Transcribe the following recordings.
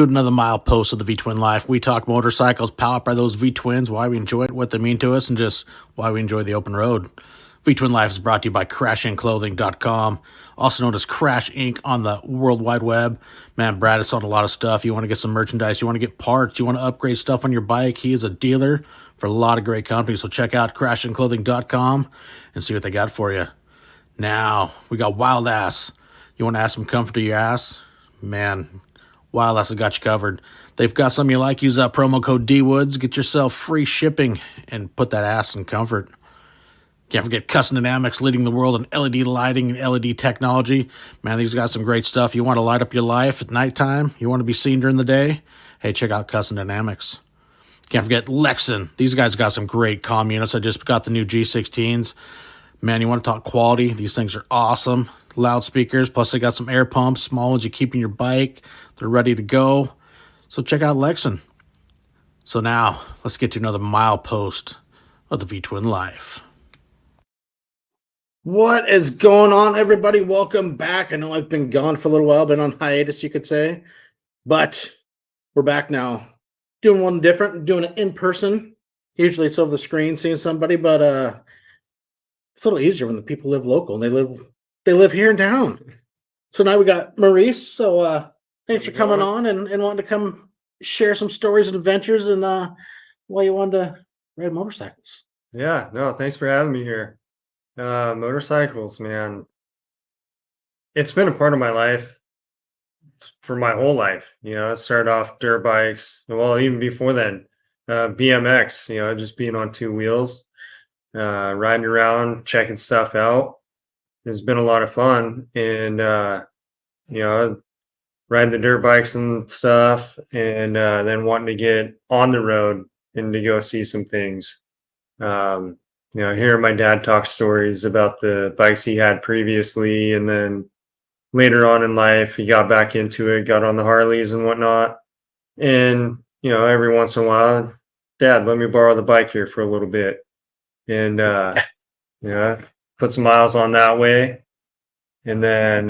to another milepost of the V-Twin Life. We talk motorcycles powered by those V-Twins, why we enjoy it, what they mean to us, and just why we enjoy the open road. V-Twin Life is brought to you by crashinclothing.com, also known as Crash Inc. on the World Wide Web. Man, Brad has sold a lot of stuff. You want to get some merchandise, you want to get parts, you want to upgrade stuff on your bike. He is a dealer for a lot of great companies, so check out crashinclothing.com and see what they got for you. Now, we got Wild Ass. You want to add some comfort to your ass? Man, Wild Ass has got you covered. They've got something you like. Use that promo code DWoods. Get yourself free shipping and put that ass in comfort. Can't forget Custom Dynamics, leading the world in LED lighting and LED technology. Man, these got some great stuff. You want to light up your life at nighttime? You want to be seen during the day? Hey, check out Custom Dynamics. Can't forget Lexan. These guys got some great comm units. I just got the new G16s. Man, you want to talk quality? These things are awesome. Loudspeakers, plus they got some air pumps, small ones you keep in your bike. They're ready to go. So check out Lexan. So now, let's get to another milepost of the V-Twin Life. What is going on, everybody? Welcome back. I know I've been gone for a little while, been on hiatus, you could say. But we're back now. Doing one different, doing it in person. Usually it's over the screen, seeing somebody, but it's a little easier when the people live local and they live here in town. So now we got Maurice. So thanks for coming on and wanting to come share some stories and adventures and why you wanted to ride motorcycles. Yeah, no, thanks for having me here. Motorcycles, man. It's been a part of my life for my whole life. You know, I started off dirt bikes. Well, even before then, BMX, you know, just being on two wheels, riding around, checking stuff out. It's been a lot of fun. And, you know, riding the dirt bikes and stuff, and then wanting to get on the road and to go see some things. You know, hearing my dad talk stories about the bikes he had previously, and then later on in life, he got back into it, got on the Harleys and whatnot. And, you know, every once in a while, Dad, let me borrow the bike here for a little bit. And, you know, put some miles on that way. And then,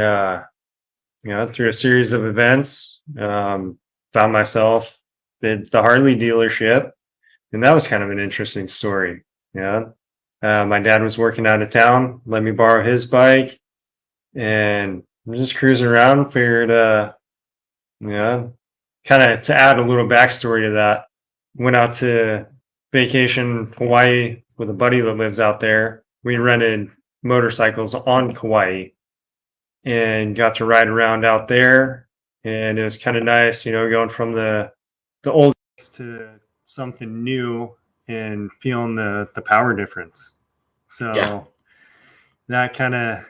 you know, through a series of events, found myself at the Harley dealership. And that was kind of an interesting story. Yeah. My dad was working out of town, let me borrow his bike, and I'm just cruising around, figured, you know, kind of to add a little backstory to that, went out to vacation Hawaii with a buddy that lives out there. We rented motorcycles on Kauai and got to ride around out there. And it was kind of nice, you know, going from the old to something new and feeling the power difference. So yeah, that kind of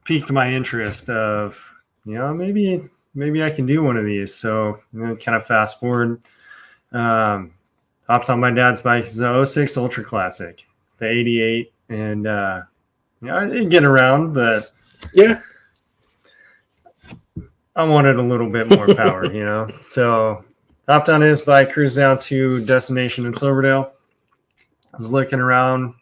piqued my interest of, you know, maybe I can do one of these. So, you know, kind of fast forward, hopped on my dad's bike. It's a 06 Ultra Classic, the 88. And, you know, I didn't get around, but yeah, I wanted a little bit more power, you know. So hopped on his bike, cruised down to destination in Silverdale. I was looking around,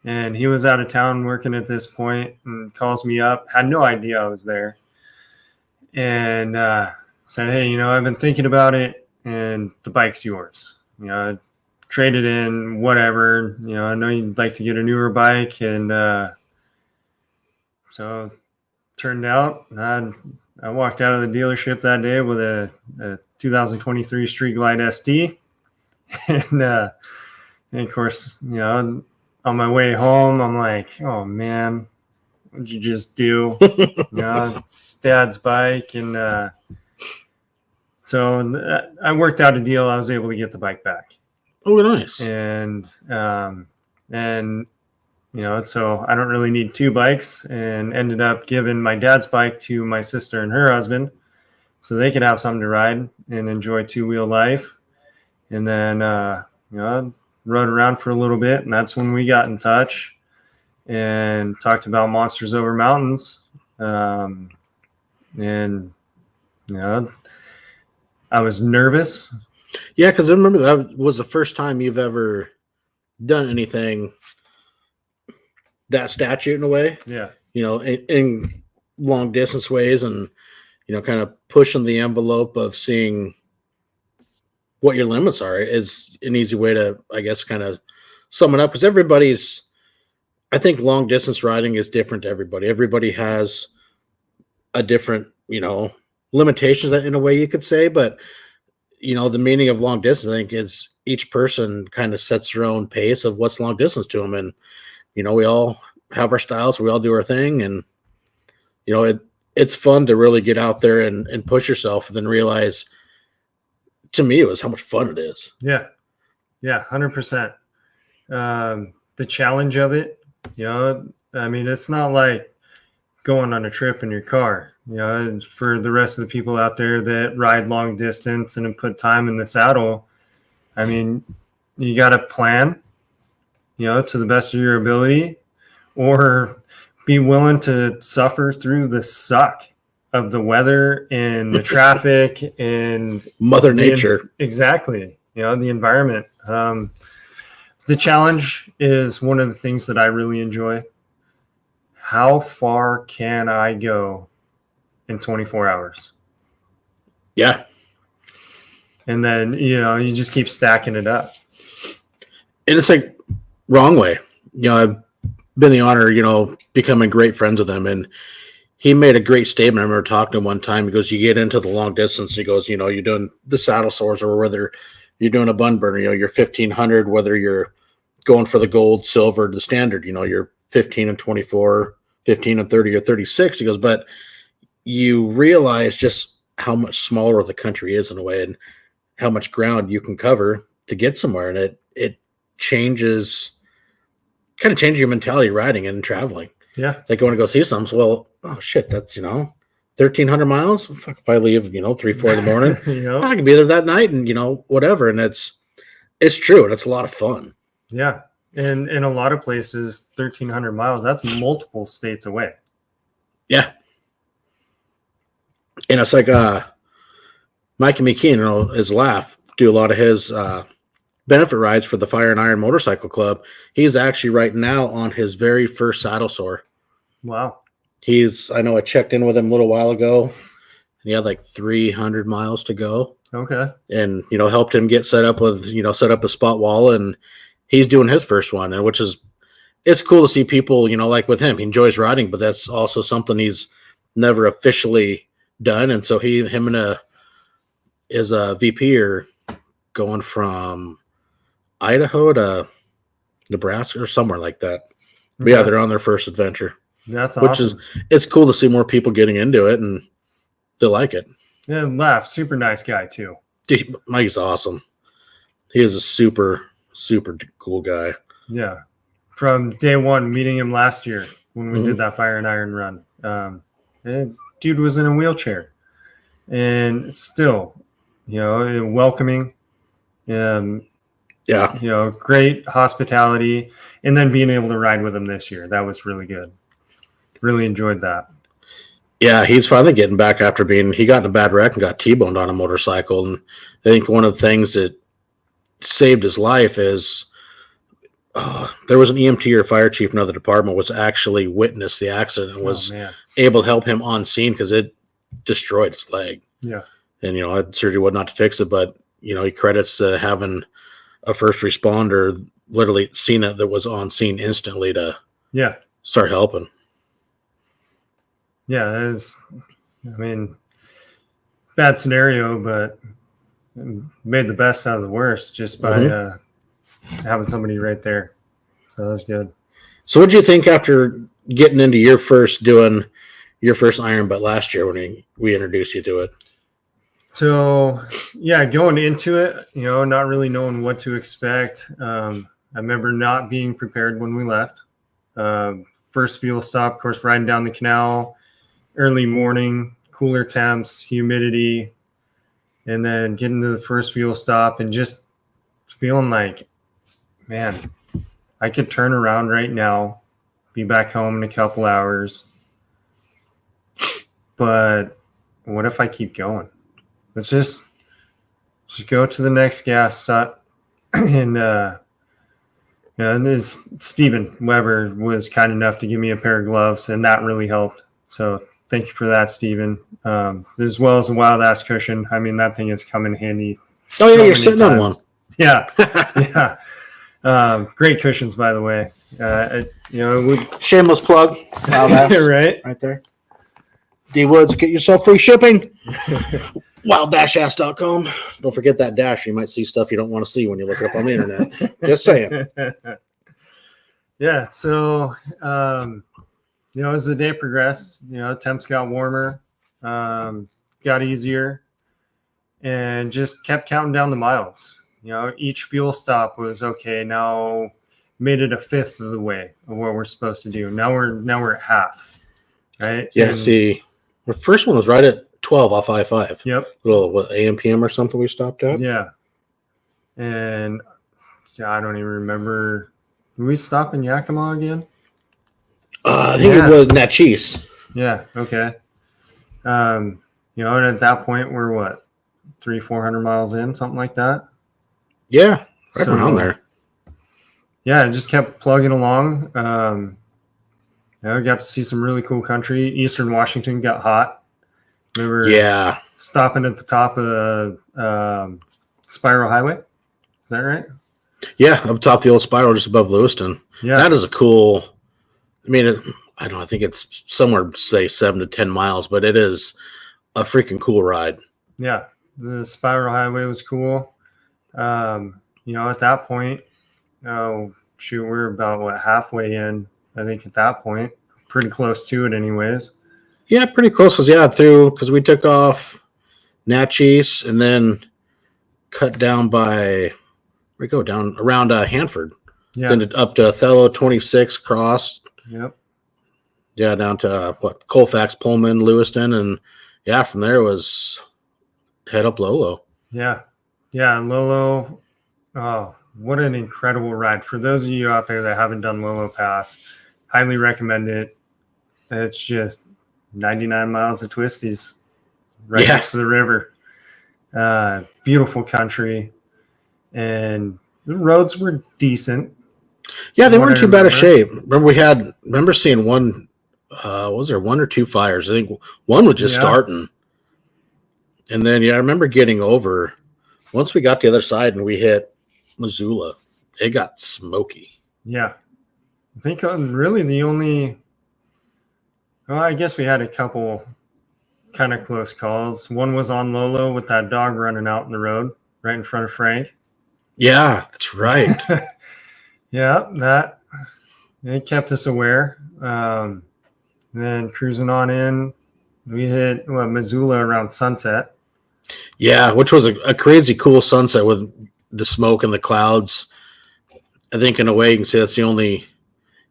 and he was out of town working at this point, and calls me up. Had no idea I was there. And said, hey, you know, I've been thinking about it, and the bike's yours. You know, traded in, whatever. You know, I know you'd like to get a newer bike. And so turned out, I walked out of the dealership that day with a 2023 Street Glide ST. And of course, you know, on my way home, I'm like, oh man, what'd you just do? You know, it's Dad's bike. And so I worked out a deal. I was able to get the bike back. Oh, nice. And you know, so I don't really need two bikes, and ended up giving my dad's bike to my sister and her husband so they could have something to ride and enjoy two-wheel life. And then, you know, rode around for a little bit, and that's when we got in touch and talked about Monsters Over Mountains. And, you know, I was nervous. Yeah, because I remember that was the first time you've ever done anything that statute in a way. Yeah. You know, in long distance ways, and kind of pushing the envelope of seeing what your limits are is an easy way to, I guess, kind of sum it up. Because I think long distance riding is different to everybody. Everybody has a different, limitations in a way you could say, but the meaning of long distance, I think, is each person kind of sets their own pace of what's long distance to them. And, we all have our styles. We all do our thing. And, it's fun to really get out there and push yourself and then realize, to me, it was how much fun it is. Yeah. Yeah. 100%. The challenge of it, I mean, it's not like going on a trip in your car. For the rest of the people out there that ride long distance and put time in the saddle, I mean, you got to plan, to the best of your ability, or be willing to suffer through the suck of the weather and the traffic and Mother Nature. Exactly. The environment. The challenge is one of the things that I really enjoy. How far can I go in 24 hours? Yeah. And then, you just keep stacking it up. And it's like wrong way. I've been the honor, becoming great friends with him. And he made a great statement. I remember talking to him one time. He goes, you get into the long distance. He goes, you're doing the saddle sores, or whether you're doing a bun burner, you're 1500, whether you're going for the gold, silver, the standard, you're 15 and 24, 15 and 30, or 36. He goes, but you realize just how much smaller the country is in a way, and how much ground you can cover to get somewhere. And it changes your mentality riding and traveling. Yeah. Like, you want to go see something. Well, oh shit, that's, 1,300 miles. Fuck, if I leave, 3, 4 in the morning, I can be there that night and, whatever. And it's true. And it's a lot of fun. Yeah. And in a lot of places, 1,300 miles, that's multiple states away. Yeah. And it's like, Mike and McKean, his laugh, do a lot of his, benefit rides for the Fire and Iron Motorcycle Club. He's actually right now on his very first saddle sore. Wow. I know I checked in with him a little while ago, and he had like 300 miles to go. Okay. And, helped him get set up with, set up a spot wall, and he's doing his first one, and it's cool to see people, like with him, he enjoys riding, but that's also something he's never officially done. And so him and his VP are going from Idaho to Nebraska or somewhere like that. But yeah, they're on their first adventure. That's awesome. It's cool to see more people getting into it, and they like it. Yeah, laugh. Super nice guy too. Dude, Mike's awesome. He is a super, super cool guy. Yeah. From day one, meeting him last year when we did that Fire and Iron run. Dude was in a wheelchair, and still, welcoming. Great hospitality, and then being able to ride with him this year, that was really good. Really enjoyed that. Yeah, he's finally getting back after he got in a bad wreck and got T-boned on a motorcycle. And I think one of the things that saved his life is there was an EMT or fire chief in another department was actually witnessed the accident and was able to help him on scene because it destroyed his leg. Yeah. And, had surgery, whatnot, to fix it. But, he credits having a first responder literally seen it that was on scene instantly to start helping. Yeah, bad scenario, but made the best out of the worst just by having somebody right there. So that's good. So what did you think after getting into doing your first iron butt last year when we introduced you to it? So, going into it, not really knowing what to expect. I remember not being prepared when we left. First fuel stop, of course, riding down the canal, early morning, cooler temps, humidity, and then getting to the first fuel stop and just feeling like, man, I could turn around right now, be back home in a couple hours. But what if I keep going? Let's just go to the next gas stop. And Stephen Weber was kind enough to give me a pair of gloves, and that really helped. So Thank you for that, Steven. As well as the wild ass cushion. I mean, that thing has come in handy. Oh, yeah, so you're many sitting on one. times. Yeah. Yeah. Great cushions, by the way. Shameless plug. Wild ass. Right there. D Woods, get yourself free shipping. Wild-ass.com. Don't forget that dash. You might see stuff you don't want to see when you look it up on the internet. Just saying. Yeah. So, as the day progressed, temps got warmer, got easier, and just kept counting down the miles. Each fuel stop was okay. Now made it a fifth of the way of what we're supposed to do. Now we're at half, right? Yeah. See, the first one was right at 12 off I-5. Yep. Little AM/PM or something we stopped at. Yeah. And I don't even remember. Did we stop in Yakima again? I think it was Natchez. Yeah. Okay. And at that point we're what, 300-400 miles in, something like that. Yeah. Right around there. Yeah. It just kept plugging along. We got to see some really cool country. Eastern Washington got hot. Remember stopping at the top of the Spiral Highway? Is that right? Yeah, up top the old Spiral just above Lewiston. Yeah. That is a cool, I mean, I don't know, I think it's somewhere, say, 7 to 10 miles, but it is a freaking cool ride. Yeah, the Spiral Highway was cool. At that point, we're about, halfway in, I think, at that point. Pretty close to it anyways. Yeah, pretty close. Because we took off Natchez and then cut down by, we go down around Hanford. Yeah. Then up to Othello 26 cross. Yep. Yeah, down to Colfax, Pullman, Lewiston. And from there was head up Lolo. Yeah. Yeah. Lolo. Oh, what an incredible ride. For those of you out there that haven't done Lolo Pass, highly recommend it. It's just 99 miles of twisties next to the river. Beautiful country. And the roads were decent. Yeah, they weren't too bad of shape. Remember seeing one, was there 1 or 2 fires? I think one was just starting. And then, I remember getting over. Once we got to the other side and we hit Missoula, it got smoky. Yeah. I think really the only, I guess we had a couple kind of close calls. One was on Lolo with that dog running out in the road right in front of Frank. Yeah, that's right. It kept us aware. Then cruising on in, we hit Missoula around sunset. Yeah, which was a crazy cool sunset with the smoke and the clouds. I think in a way you can say that's the only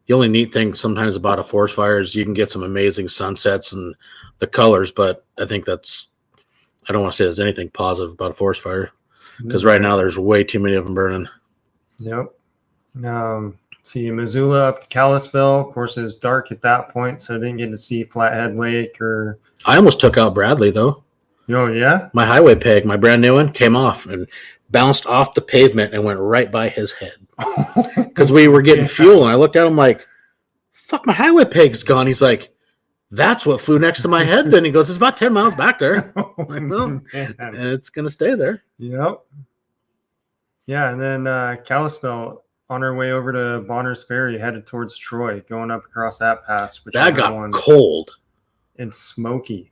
neat thing sometimes about a forest fire is you can get some amazing sunsets and the colors, but I think I don't want to say there's anything positive about a forest fire because right now there's way too many of them burning. Yep. See Missoula up to Kalispell. Of course, it's dark at that point, so I didn't get to see Flathead Lake or. I almost took out Bradley though. Oh yeah. My highway peg, my brand new one, came off and bounced off the pavement and went right by his head because we were getting fuel, and I looked at him like, "Fuck, my highway peg's gone." He's like, "That's what flew next to my head." Then he goes, "It's about 10 miles back there." I'm like, well, and it's gonna stay there. Yep. Yeah, and then Kalispell on our way over to Bonner's Ferry, headed towards Troy, going up across that pass. Which that got cold and smoky.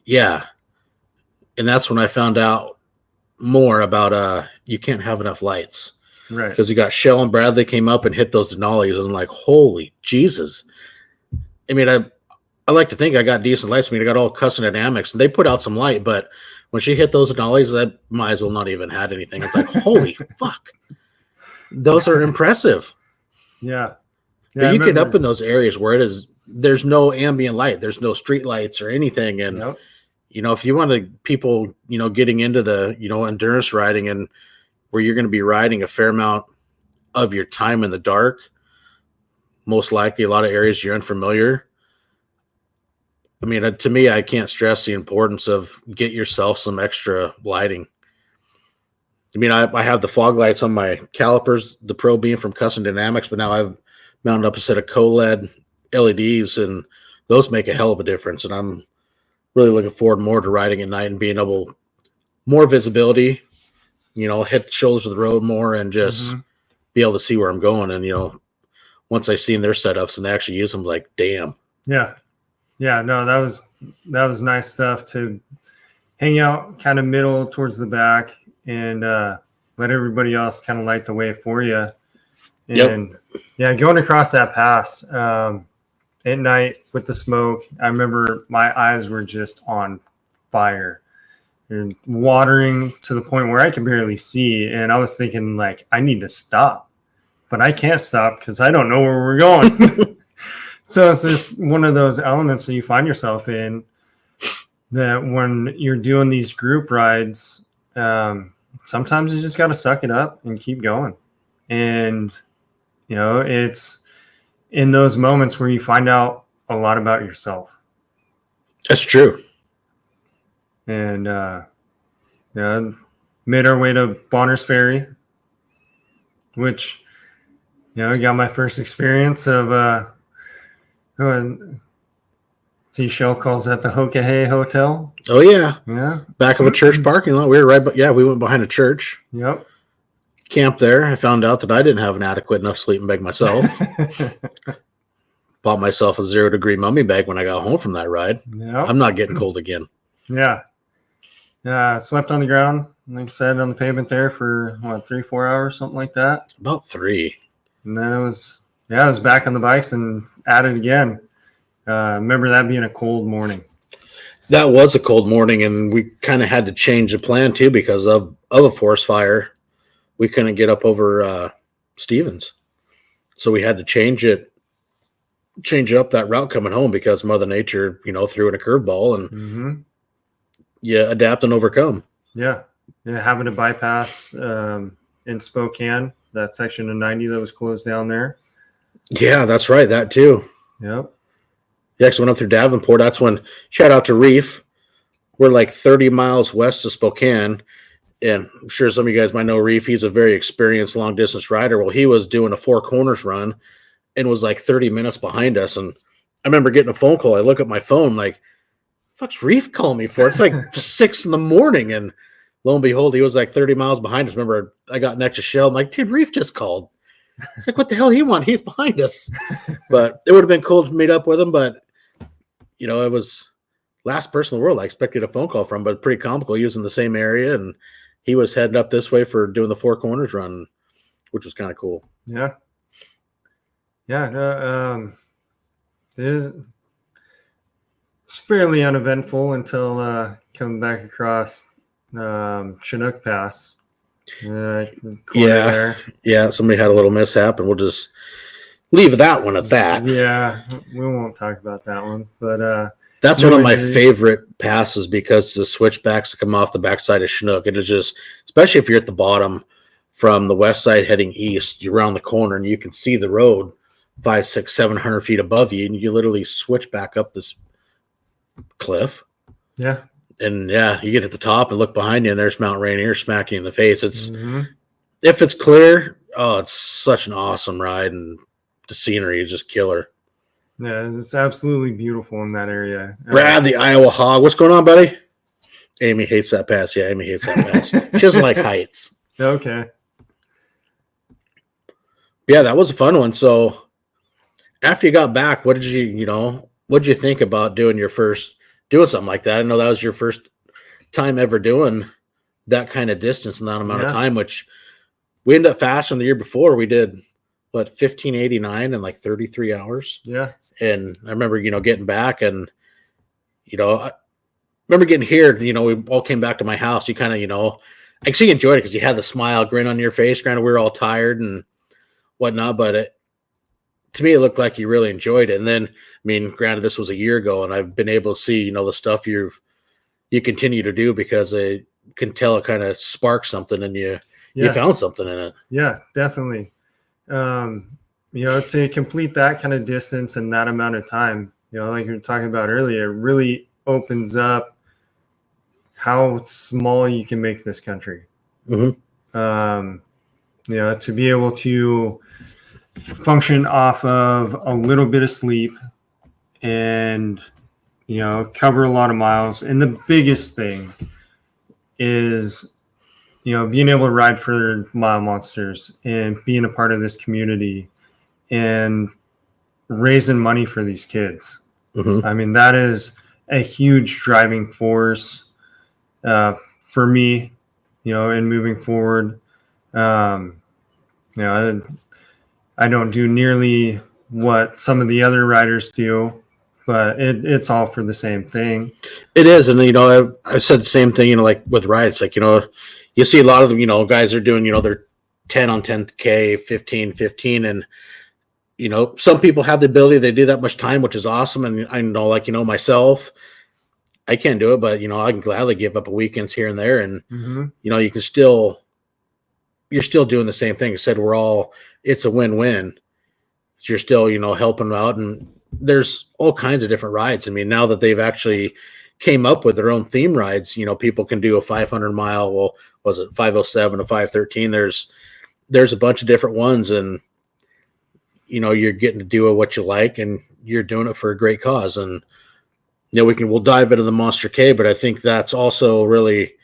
Yeah, and that's when I found out more about you can't have enough lights, right? Because you got Shell and Bradley came up and hit those Denali's, and I'm like, holy Jesus! I mean, I like to think I got decent lights. I mean, I got all custom dynamics, and they put out some light, but when she hit those Denali's, that might as well not even had anything. It's like, holy fuck. Those are impressive. Yeah. You get up in those areas where there's no ambient light, there's no street lights or anything. And, if you want people, getting into the, endurance riding and where you're going to be riding a fair amount of your time in the dark, most likely a lot of areas you're unfamiliar. I mean, to me, I can't stress the importance of get yourself some extra lighting. I mean, I have the fog lights on my calipers, the Pro Beam from Custom Dynamics, but now I've mounted up a set of CoLED LEDs, and those make a hell of a difference. And I'm really looking forward more to riding at night and being able more visibility, hit the shoulders of the road more and just be able to see where I'm going. And, once I seen their setups and they actually use them, like, damn. Yeah. Yeah. No, that was nice stuff to hang out kind of middle towards the back and let everybody else kind of light the way for you. And yeah, going across that pass at night with the smoke, I remember my eyes were just on fire and watering to the point where I could barely see. And I was thinking, like, I need to stop, but I can't stop because I don't know where we're going. So it's just one of those elements that you find yourself in, that when you're doing these group rides, sometimes you just got to suck it up and keep going. And, it's in those moments where you find out a lot about yourself. That's true. And, made our way to Bonner's Ferry, which, got my first experience of, Shell calls that the Hokahay Hotel. Oh, yeah. Yeah. Back of a church parking lot. We were we went behind a church. Yep. Camped there. I found out that I didn't have an adequate enough sleeping bag myself. Bought myself a 0-degree mummy bag when I got home from that ride. Yep. I'm not getting cold again. Yeah. Yeah. Slept on the ground, like I said, on the pavement there for 3-4 hours, something like that. About 3. And then I was back on the bikes and at it again. Remember that being a cold morning. That was a cold morning, and we kind of had to change the plan too because of a forest fire. We couldn't get up over Stevens, so we had to change up that route coming home because Mother Nature, threw in a curveball, and adapt and overcome. Yeah, having to bypass in Spokane, that section of 90 that was closed down there. Yeah, that's right. That too. Yep. We actually went up through Davenport. That's when, shout out to Reef. We're like 30 miles west of Spokane. And I'm sure some of you guys might know Reef. He's a very experienced long distance rider. Well, he was doing a 4 corners run and was like 30 minutes behind us. And I remember getting a phone call. I look at my phone, like, fuck's Reef calling me for? It's like 6 in the morning. And lo and behold, he was like 30 miles behind us. Remember, I got next to Shell. I'm like, dude, Reef just called. It's like, what the hell he want? He's behind us. But it would have been cool to meet up with him. But, it was last person in the world I expected a phone call from, but pretty comical. He was in the same area, and he was heading up this way for doing the 4 corners run, which was kind of cool. Yeah. Yeah. It's fairly uneventful until coming back across Chinook Pass. Yeah. Somebody had a little mishap, and we'll just leave that one at that. Yeah, we won't talk about that one, but that's one of my favorite passes because the switchbacks that come off the backside of Chinook. It is just, especially if you're at the bottom from the west side heading east, you're around the corner and you can see the road 500, 600, 700 feet above you, and you literally switch back up this cliff. Yeah. And you get at the top and look behind you, and there's Mount Rainier smacking you in the face. It's if it's clear, it's such an awesome ride, and the scenery is just killer. Yeah, it's absolutely beautiful in that area. Brad, the Iowa Hog. What's going on, buddy? Amy hates that pass. Yeah, Amy hates that pass. She doesn't like heights. Okay. Yeah, that was a fun one. So after you got back, what did you think about doing something like that? I know that was your first time ever doing that kind of distance in that amount of time, which we ended up faster than the year before. We did 1589 in like 33 hours. Yeah. And I remember, getting back, and, I remember getting here, we all came back to my house. You kind of, I see you enjoyed it because you had the smile grin on your face. Granted, we were all tired and whatnot, but to me, it looked like you really enjoyed it. And then, granted, this was a year ago, and I've been able to see, the stuff you continue to do because I can tell it kind of sparks something, and you found something in it. Yeah, definitely. To complete that kind of distance in that amount of time, like you were talking about earlier, it really opens up how small you can make this country. To be able to function off of a little bit of sleep and, cover a lot of miles. And the biggest thing is, being able to ride for Mile Monsters and being a part of this community and raising money for these kids. Mm-hmm. I mean, that is a huge driving force for me, in moving forward. I don't do nearly what some of the other riders do, but it's all for the same thing. It is. And, I've said the same thing, like with rides, like, you see a lot of them, guys are doing, their 10 on 10K, 15, and, some people have the ability, they do that much time, which is awesome. And I know, like, myself, I can't do it, but, I can gladly give up a weekends here and there. And, you can you're still doing the same thing. I said, it's a win-win. You're still, helping them out. And there's all kinds of different rides. I mean, now that they've actually came up with their own theme rides, people can do a 500 mile. Well, was it 507 to 513? There's a bunch of different ones, and, you're getting to do what you like, and you're doing it for a great cause. And, we'll dive into the Monster K, but I think that's also really,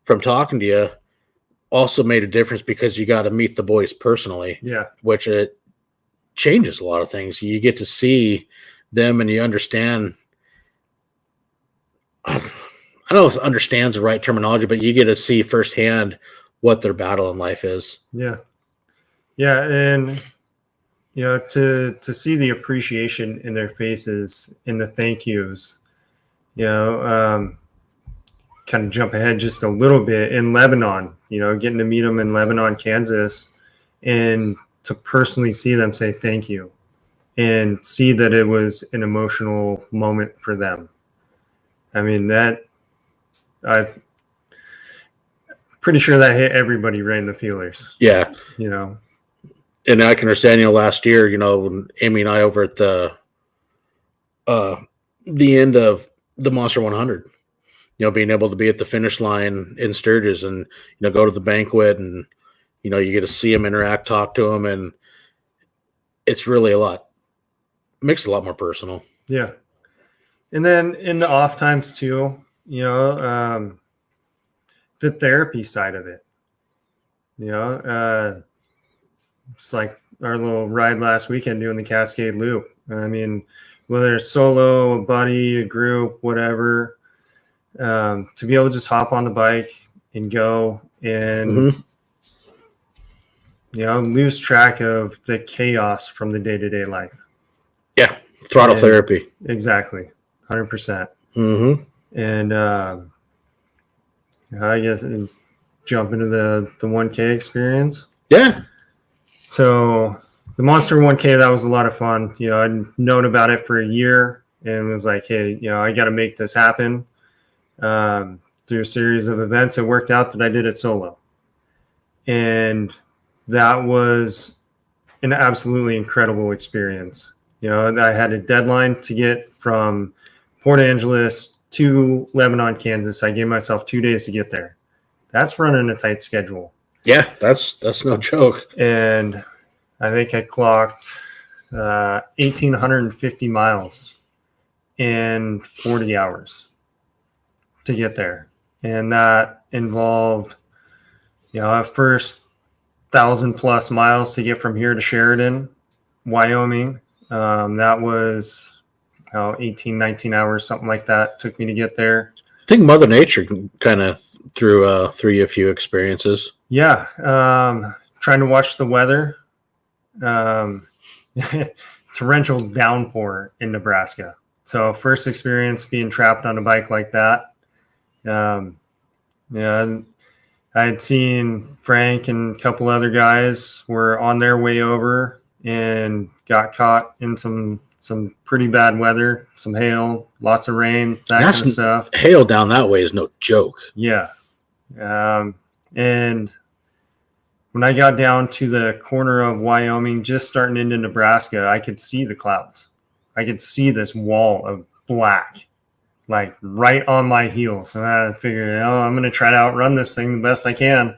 from talking to you, also made a difference because you got to meet the boys personally. Yeah. Which it changes a lot of things. You get to see them and you understand. I don't know if understands the right terminology, but you get to see firsthand what their battle in life is. Yeah. Yeah. And, to see the appreciation in their faces in the thank yous, kind of jump ahead just a little bit in Lebanon, getting to meet them in Lebanon, Kansas, and to personally see them say thank you and see that it was an emotional moment for them. I mean, I'm pretty sure that hit everybody right in the feelers. Yeah. And I can understand, last year, when Amy and I over at the end of the Monster 100, being able to be at the finish line in Sturgis and, go to the banquet and, you get to see them interact, talk to them. And it's really makes it a lot more personal. Yeah. And then in the off times too, the therapy side of it, it's like our little ride last weekend doing the Cascade Loop. I mean, whether it's solo, a buddy, a group, whatever, to be able to just hop on the bike and go and, lose track of the chaos from the day-to-day life. Yeah. Throttle therapy. Exactly. 100%. And I guess jump into the 1K experience. Yeah. So the Monster 1K, that was a lot of fun. I'd known about it for a year and was like, hey, I got to make this happen. Through a series of events, it worked out that I did it solo. And that was an absolutely incredible experience. I had a deadline to get from Port Angeles to Lebanon, Kansas. I gave myself 2 days to get there. That's running a tight schedule. Yeah, that's no joke. And I think I clocked 1,850 miles in 40 hours to get there. And that involved, at first 1,000+ miles to get from here to Sheridan, Wyoming. That was 18, 19 hours, something like that took me to get there. I think Mother Nature kind of threw you a few experiences. Yeah. Trying to watch the weather. Torrential downpour in Nebraska. So first experience being trapped on a bike like that. I had seen Frank and a couple other guys were on their way over and got caught in some pretty bad weather, some hail, lots of rain, that kind of stuff. Hail down that way is no joke. Yeah. And when I got down to the corner of Wyoming, just starting into Nebraska, I could see the clouds. I could see this wall of black, like right on my heels. And I figured, I'm going to try to outrun this thing the best I can.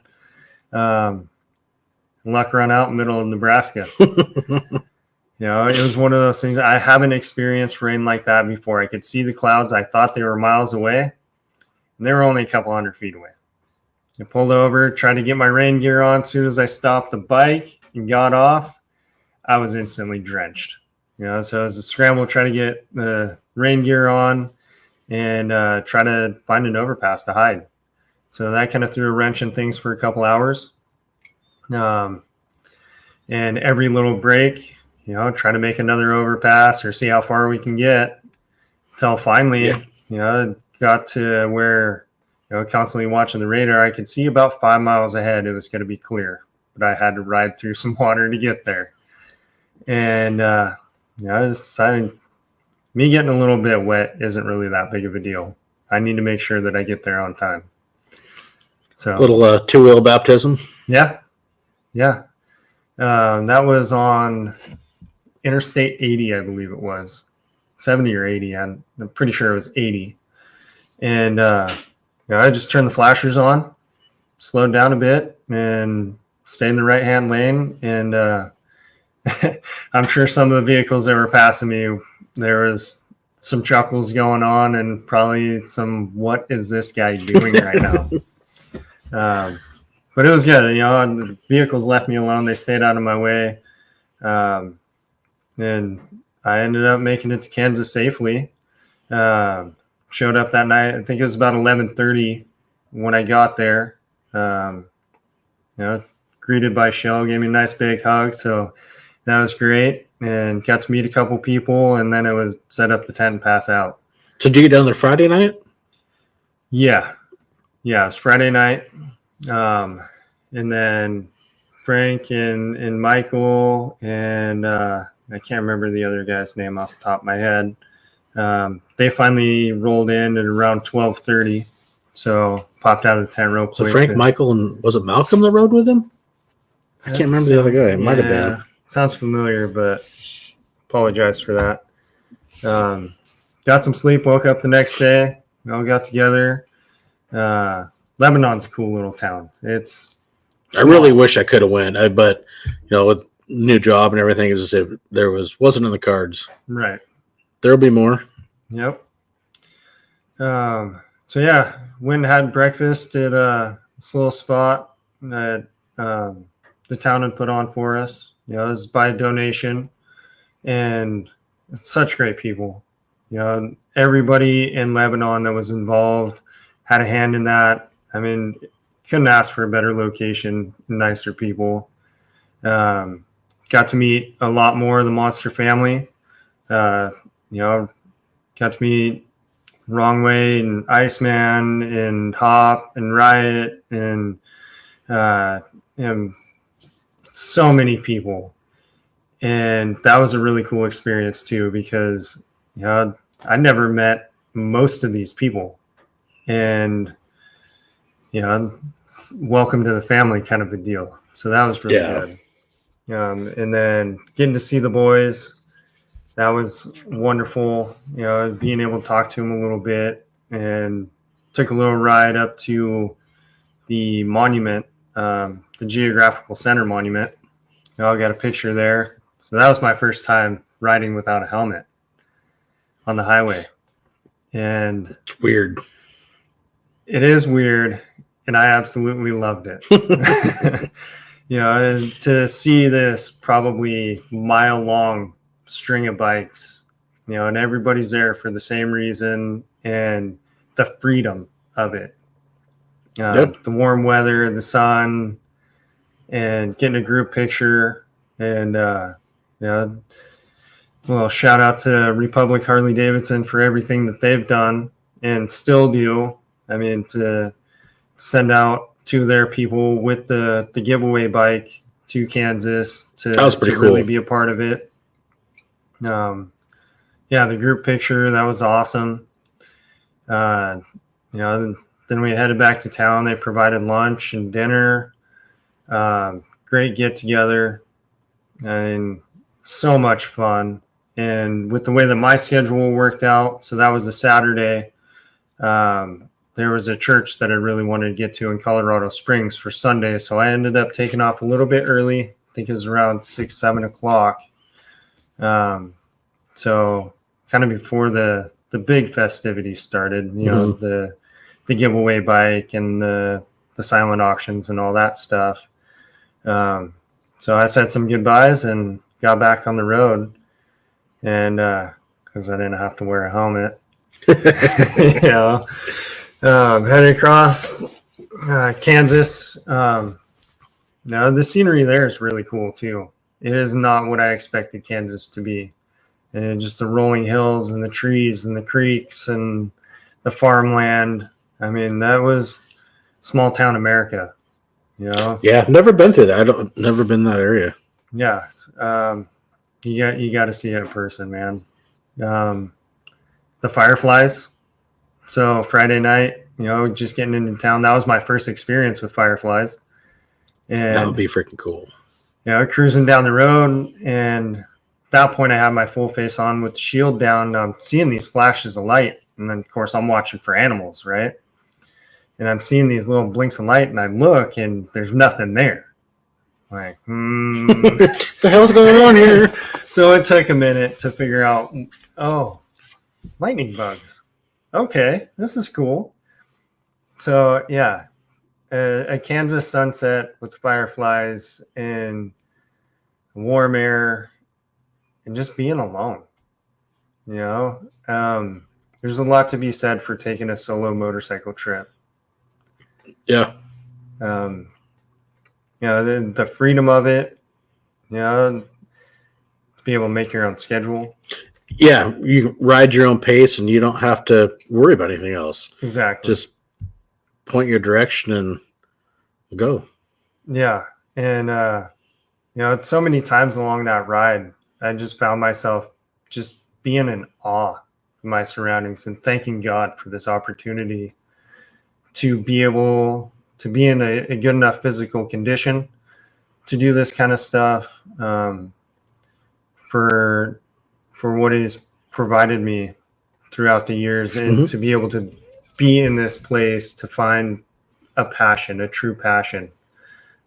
Luck run out in the middle of Nebraska. You know, it was one of those things. I haven't experienced rain like that before. I could see the clouds. I thought they were miles away, and they were only a couple 100 feet away. I pulled over, tried to get my rain gear on. As soon as I stopped the bike and got off, I was instantly drenched. You know, so it was a scramble, try to get the rain gear on and try to find an overpass to hide. So that kind of threw a wrench in things for a couple hours. And every little break, you know, try to make another overpass or see how far we can get until finally, you know, got to where, you know, constantly watching the radar, I could see about 5 miles ahead it was going to be clear, but I had to ride through some water to get there. And, you know, I decided me getting a little bit wet isn't really that big of a deal. I need to make sure that I get there on time. So Little two-wheel baptism. Yeah. That was on Interstate 80, I believe it was 70 or 80. I'm pretty sure it was 80. And you know, I just turned the flashers on, slowed down a bit, and stayed in the right-hand lane. And I'm sure some of the vehicles that were passing me, there was some chuckles going on and probably some, what is this guy doing right now? But it was good. You know, the vehicles left me alone. They stayed out of my way. And I ended up making it to Kansas safely. Showed up that night. I think it was about 11:30 when I got there. You know, greeted by Shell, gave me a nice big hug. So that was great. And got to meet a couple people. And then it was set up the tent and pass out. So did you get down there Friday night? Yeah. Yeah, it was Friday night. And then Frank and Michael and I can't remember the other guy's name off the top of my head. They finally rolled in at around 12:30, so popped out of the tent real quick. So Frank, Michael, and was it Malcolm that rode with him? I can't remember the other guy. It might have been. Sounds familiar, but apologize for that. Got some sleep, woke up the next day. We all got together. Lebanon's a cool little town. It's small. I really wish I could have went, but you know, with new job and everything, wasn't in the cards. Right. There'll be more. Yep. So yeah, went and had breakfast at this little spot that the town had put on for us. You know, it was by donation, and it's such great people. You know, everybody in Lebanon that was involved had a hand in that. I mean, couldn't ask for a better location, nicer people. Got to meet a lot more of the Monster family. You know, got to meet Wrong Way and Iceman and Hop and Riot and so many people. And that was a really cool experience too, because, you know, I never met most of these people. And, you know, welcome to the family kind of a deal. So that was really good. And then getting to see the boys, that was wonderful. You know, being able to talk to them a little bit, and took a little ride up to the monument, the Geographical Center monument. You know, I got a picture there. So that was my first time riding without a helmet on the highway. And it's weird. It is weird, and I absolutely loved it. You know, to see this probably mile-long string of bikes, you know, and everybody's there for the same reason, and the freedom of it. The warm weather, the sun, and getting a group picture. And, you know, well, shout out to Republic Harley-Davidson for everything that they've done and still do. I mean, to send out to their people with the giveaway bike to Kansas to really be a part of it. Yeah, the group picture, that was awesome. You know, then we headed back to town. They provided lunch and dinner. Great get together and so much fun. And with the way that my schedule worked out, so that was a Saturday. There was a church that I really wanted to get to in Colorado Springs for Sunday. So I ended up taking off a little bit early. I think it was around 6, 7 o'clock. So kind of before the big festivities started, you know, the giveaway bike and the silent auctions and all that stuff. So I said some goodbyes and got back on the road, and because I didn't have to wear a helmet, you know, headed across Kansas. No, the scenery there is really cool too. It is not what I expected Kansas to be. And just the rolling hills and the trees and the creeks and the farmland. I mean, that was small town America, you know? Yeah, I've never been through that. Never been in that area. Yeah. You got to see it in person, man. The fireflies. So Friday night, you know, just getting into town. That was my first experience with fireflies. And that would be freaking cool. You know, cruising down the road, and at that point I had my full face on with the shield down. I'm seeing these flashes of light, and then of course I'm watching for animals, right? And I'm seeing these little blinks of light, and I look, and there's nothing there. Like, what the hell's going on here? So it took a minute to figure out, oh, lightning bugs. Okay, this is cool. So yeah, a Kansas sunset with fireflies and warm air and just being alone. You know, there's a lot to be said for taking a solo motorcycle trip. Yeah. You know, the freedom of it, you know, to be able to make your own schedule. Yeah, you ride your own pace and you don't have to worry about anything else. Exactly. Just point your direction and go. Yeah. And, you know, so many times along that ride, I just found myself just being in awe of my surroundings and thanking God for this opportunity to be able to be in a good enough physical condition to do this kind of stuff, for what he's provided me throughout the years, and to be able to be in this place to find a passion, a true passion.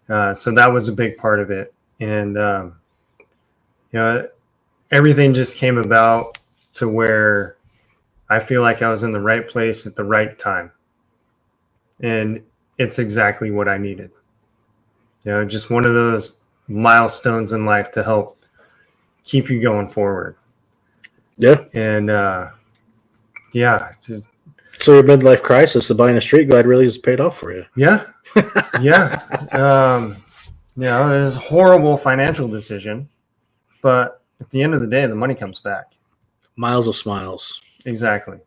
So that was a big part of it. And, you know, everything just came about to where I feel like I was in the right place at the right time. And it's exactly what I needed. You know, just one of those milestones in life to help keep you going forward. Yeah. And, yeah, just. So your midlife crisis of buying a street glide really has paid off for you. Yeah. Yeah. You know, it was a horrible financial decision, but at the end of the day, the money comes back. Miles of smiles. Exactly.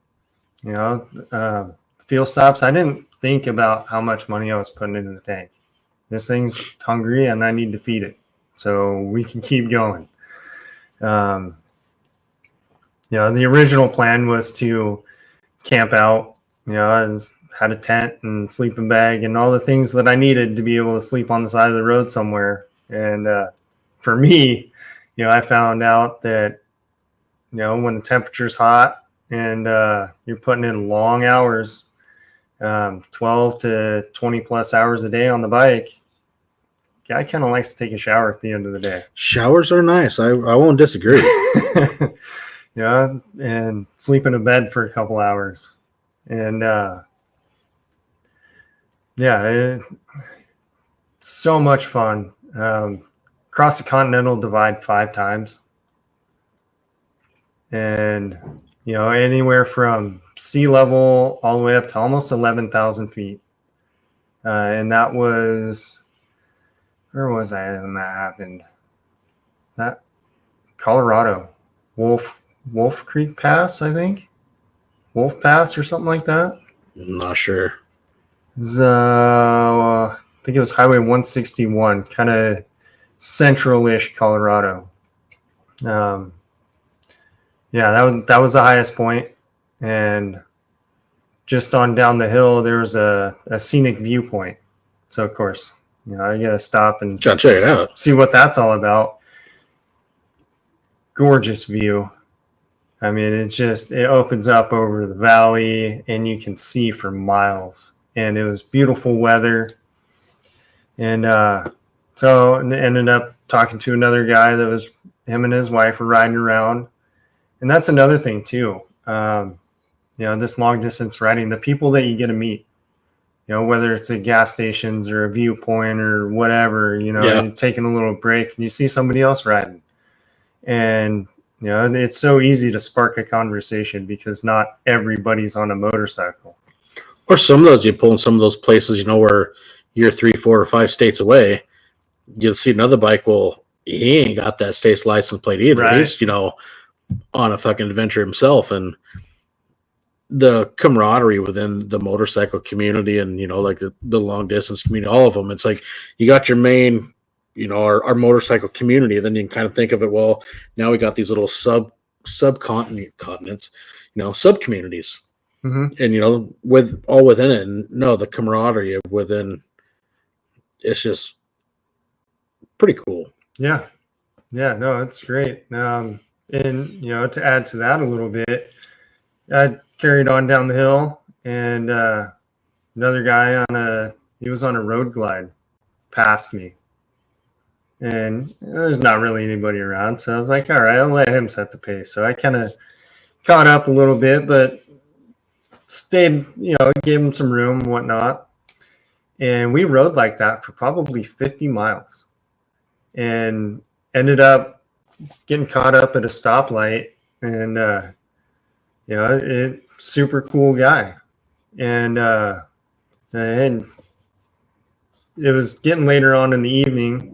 You know, fuel stops. I didn't think about how much money I was putting into the tank. This thing's hungry and I need to feed it. So we can keep going. You know, the original plan was to camp out. You know, I had a tent and sleeping bag and all the things that I needed to be able to sleep on the side of the road somewhere. And for me, you know, I found out that, you know, when the temperature's hot and you're putting in long hours, 12 to 20 plus hours a day on the bike, guy kind of likes to take a shower at the end of the day. Showers are nice. I won't disagree. Yeah, and sleep in a bed for a couple hours. And yeah, so much fun. Crossed the Continental Divide 5 times. And, you know, anywhere from sea level all the way up to almost 11,000 feet. And that was, where was I when that happened? That Colorado, Wolf Creek Pass, I think. Wolf Pass or something like that. I'm not sure. It was, I think it was Highway 161, kind of central-ish Colorado. Yeah, that was the highest point, and just on down the hill there was a scenic viewpoint. So of course, you know, I gotta stop and gotta check it out, see what that's all about. Gorgeous view. I mean, it opens up over the valley and you can see for miles. And it was beautiful weather. And so ended up talking to another guy that was him and his wife are riding around. And that's another thing too. This long distance riding, the people that you get to meet, whether it's at gas stations or a viewpoint or whatever, you're taking a little break and you see somebody else riding. And, it's so easy to spark a conversation because not everybody's on a motorcycle. Or some of those you pull in some of those places, where you're 3, 4, or 5 states away. You'll see another bike. Well, he ain't got that state's license plate either. Right. He's, on a fucking adventure himself. And the camaraderie within the motorcycle community and, like the long distance community, all of them, it's like you got your main, our motorcycle community. Then you can kind of think of it, well, now we got these little subcontinents, sub communities. Mm-hmm. And, with all within it. And the camaraderie within, it's just pretty cool. Yeah. Yeah, no, it's great. And, to add to that a little bit, I carried on down the hill and another guy he was on a road glide past me. And there's not really anybody around. So I was like, all right, I'll let him set the pace. So I kind of caught up a little bit, but stayed, gave him some room and whatnot. And we rode like that for probably 50 miles and ended up getting caught up at a stoplight. And, super cool guy. And it was getting later on in the evening.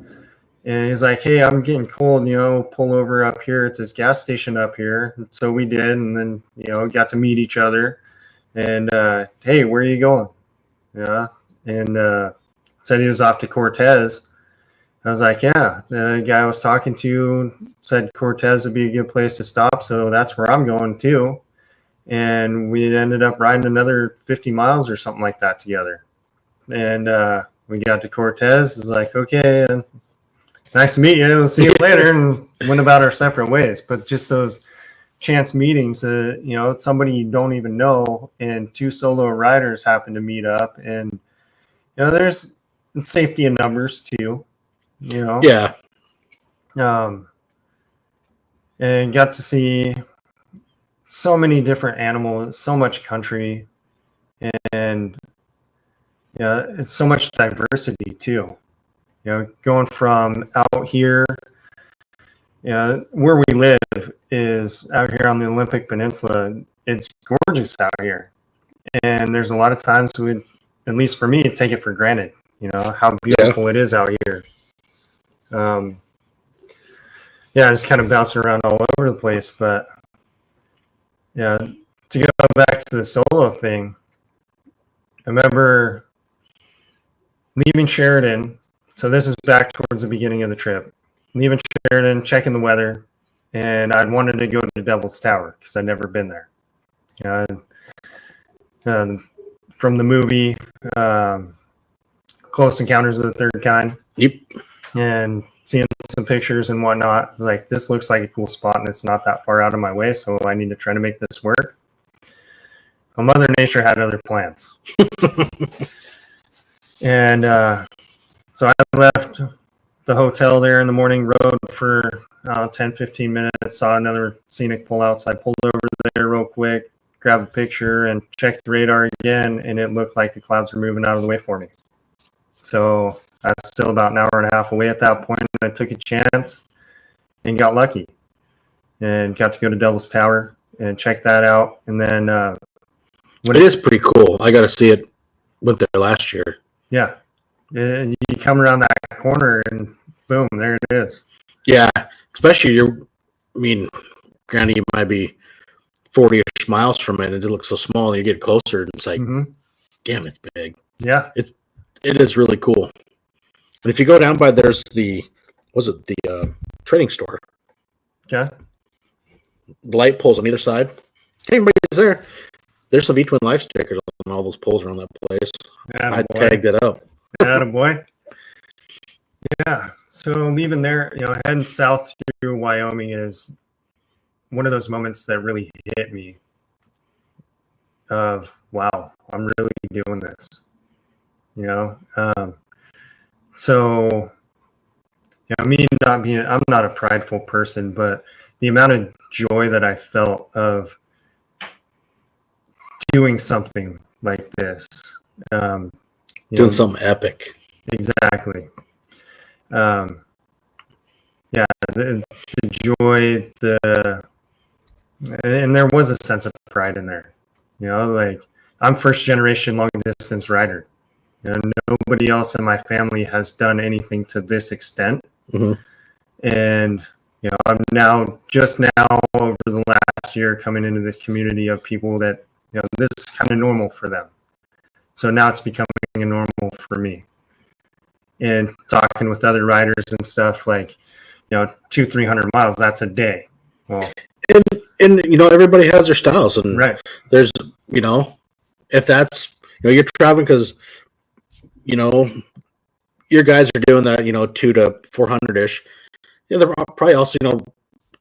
And he's like, hey, I'm getting cold, pull over up here at this gas station up here. And so we did. And then, got to meet each other. And, hey, where are you going? Yeah. And said he was off to Cortez. I was like, yeah, the guy I was talking to said Cortez would be a good place to stop. So that's where I'm going too. And we ended up riding another 50 miles or something like that together. And we got to Cortez. It was like, okay, nice to meet you. We'll see you later. And went about our separate ways. But just those chance meetings, somebody you don't even know and 2 solo riders happen to meet up. And, there's safety in numbers too, Yeah. And got to see so many different animals, so much country, and it's so much diversity too. Going from out here, where we live is out here on the Olympic Peninsula. It's gorgeous out here, and there's a lot of times at least for me, take it for granted. How beautiful it is out here. Just kind of bouncing around all over the place, but. Yeah, to go back to the solo thing, I remember leaving Sheridan. So this is back towards the beginning of the trip. Leaving Sheridan, checking the weather, and I'd wanted to go to Devil's Tower because I'd never been there. From the movie Close Encounters of the Third Kind. Yep. And seeing some pictures and whatnot, I was like, this looks like a cool spot and it's not that far out of my way, so I need to try to make this work. Well, Mother Nature had other plans. And so I left the hotel there in the morning, rode for 10, 15 minutes, saw another scenic pullout, so I pulled over there real quick, grabbed a picture, and checked the radar again, and it looked like the clouds were moving out of the way for me. So I was still about an hour and a half away at that point. I took a chance and got lucky and got to go to Devil's Tower and check that out. And then it is pretty cool. I got to see it. Went there last year. Yeah. You come around that corner and boom, there it is. Yeah. Especially granted, you might be 40-ish miles from it and it looks so small. You get closer and it's like, damn, it's big. Yeah. It is really cool. And if you go down by, there's the trading store. Yeah. The light poles on either side. Hey, everybody's there. There's some V-Twin Life stickers on all those poles around that place. I tagged it up. Attaboy. Yeah. So leaving there, heading south through Wyoming is one of those moments that really hit me of, wow, I'm really doing this. So, me not being, I'm not a prideful person, but the amount of joy that I felt of doing something like this, Doing something epic. Exactly. Yeah, the joy, and there was a sense of pride in there. Like, I'm first generation long distance rider. Nobody else in my family has done anything to this extent. Mm-hmm. And I'm just now over the last year coming into this community of people that this is kind of normal for them. So now it's becoming a normal for me. And talking with other riders and stuff, like 200-300 miles, that's a day. Well, and everybody has their styles, and right. There's if that's you're traveling because your guys are doing that 200 to 400 ish. Yeah, they're probably also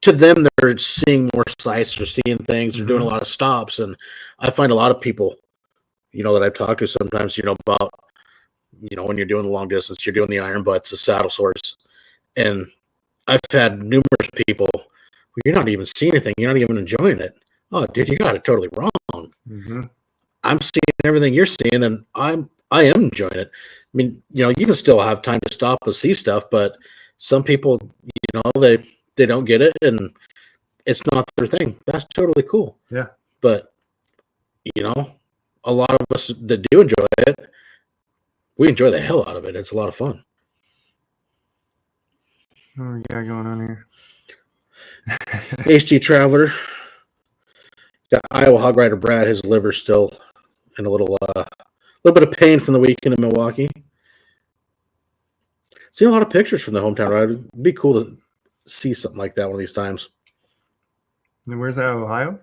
to them they're seeing more sights, they're seeing things, they're doing a lot of stops, and I find a lot of people that I've talked to sometimes about when you're doing the long distance, you're doing the iron butts, the saddle swords, and I've had numerous people where you're not even seeing anything, you're not even enjoying it. Oh, dude, you got it totally wrong. I'm seeing everything you're seeing, and I am enjoying it. I mean, you can still have time to stop and see stuff, but some people, they don't get it, and it's not their thing. That's totally cool. Yeah. But a lot of us that do enjoy it, we enjoy the hell out of it. It's a lot of fun. What we got going on here? HG Traveler. Got Iowa Hog Rider Brad. His liver's still in a little bit of pain from the weekend in Milwaukee. Seen a lot of pictures from the hometown ride. It'd be cool to see something like that one of these times. And where's that, Ohio?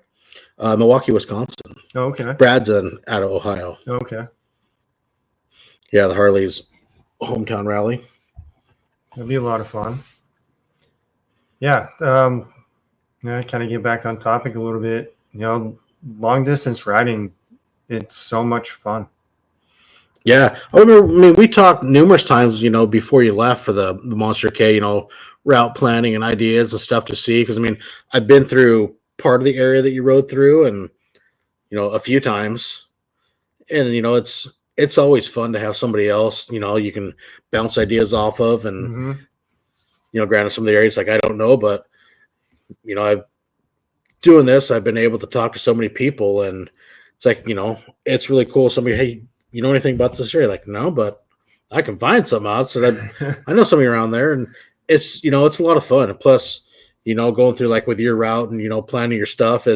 Milwaukee, Wisconsin. Oh, okay. Brad's out of Ohio. Okay. Yeah, the Harley's hometown rally. That'd be a lot of fun. Yeah. Kind of get back on topic a little bit. Long distance riding, it's so much fun. Yeah. I mean, we talked numerous times, before you left for the Monster K, route planning and ideas and stuff to see. Because, I mean, I've been through part of the area that you rode through and, a few times. And, it's always fun to have somebody else, you can bounce ideas off of. And, granted, some of the areas, like, I don't know, but, I've doing this, I've been able to talk to so many people. And it's like, it's really cool. Somebody, hey, you know anything about this area? Like, no, but I can find something out. So that I know somebody around there, and it's, it's a lot of fun. And plus, going through like with your route and, planning your stuff,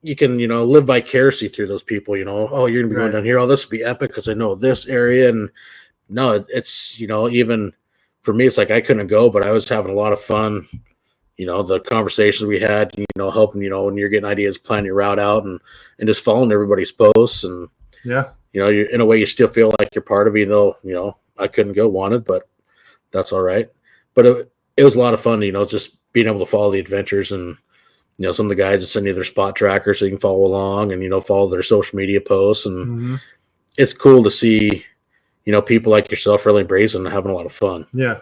you can, live vicariously through those people, oh, you're gonna be going down here. Oh, this will be epic because I know this area. And no, it's, even for me, it's like, I couldn't go, but I was having a lot of fun. The conversations we had, helping, when you're getting ideas, planning your route out and just following everybody's posts. And, yeah, you in a way, you still feel like you're part of it, even though, I couldn't go, wanted, but that's all right. But it was a lot of fun, just being able to follow the adventures and, some of the guys that send you their spot tracker so you can follow along and, follow their social media posts. And it's cool to see, people like yourself really embracing and having a lot of fun. Yeah.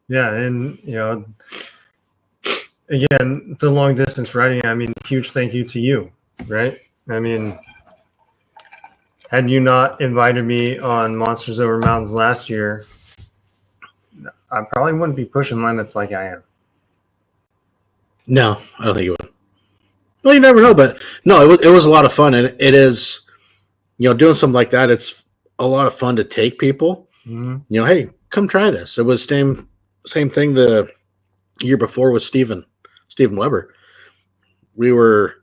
Yeah. And, again, the long distance riding, I mean, huge thank you to you, right? I mean, had you not invited me on Monsters Over Mountains last year, I probably wouldn't be pushing limits like I am. No, I don't think you would. Well, you never know, but no, it was a lot of fun. And it is, doing something like that, it's a lot of fun to take people, hey, come try this. It was same thing the year before with Stephen Weber. We were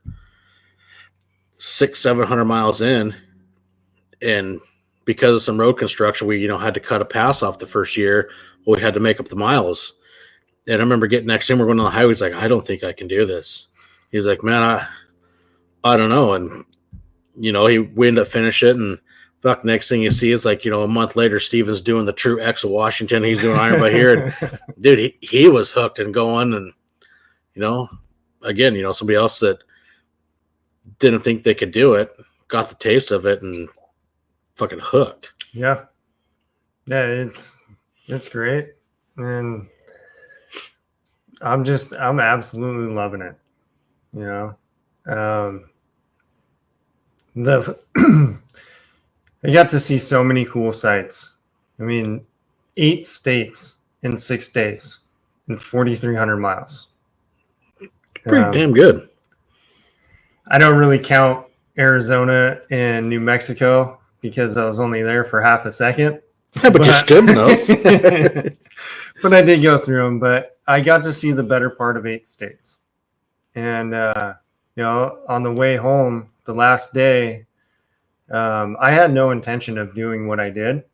600-700 miles in, and because of some road construction, we had to cut a pass off the first year. We had to make up the miles. And I remember getting next to him, we're going on the highway. He's like, I don't think I can do this. He's like, man, I don't know. And we ended up finishing it, and fuck, next thing you see is like, a month later, Steven's doing the True X of Washington. He's doing iron by here. And dude, he was hooked and going. And again, somebody else that didn't think they could do it got the taste of it and fucking hooked. Yeah. Yeah, it's great. And I'm absolutely loving it. You know, the I got to see so many cool sights. I mean, 8 states in 6 days and 4,300 miles. Pretty damn good. I don't really count Arizona and New Mexico because I was only there for half a second. Yeah, but you're still in those. But I did go through them. But I got to see the better part of 8 states. And, on the way home, the last day, I had no intention of doing what I did.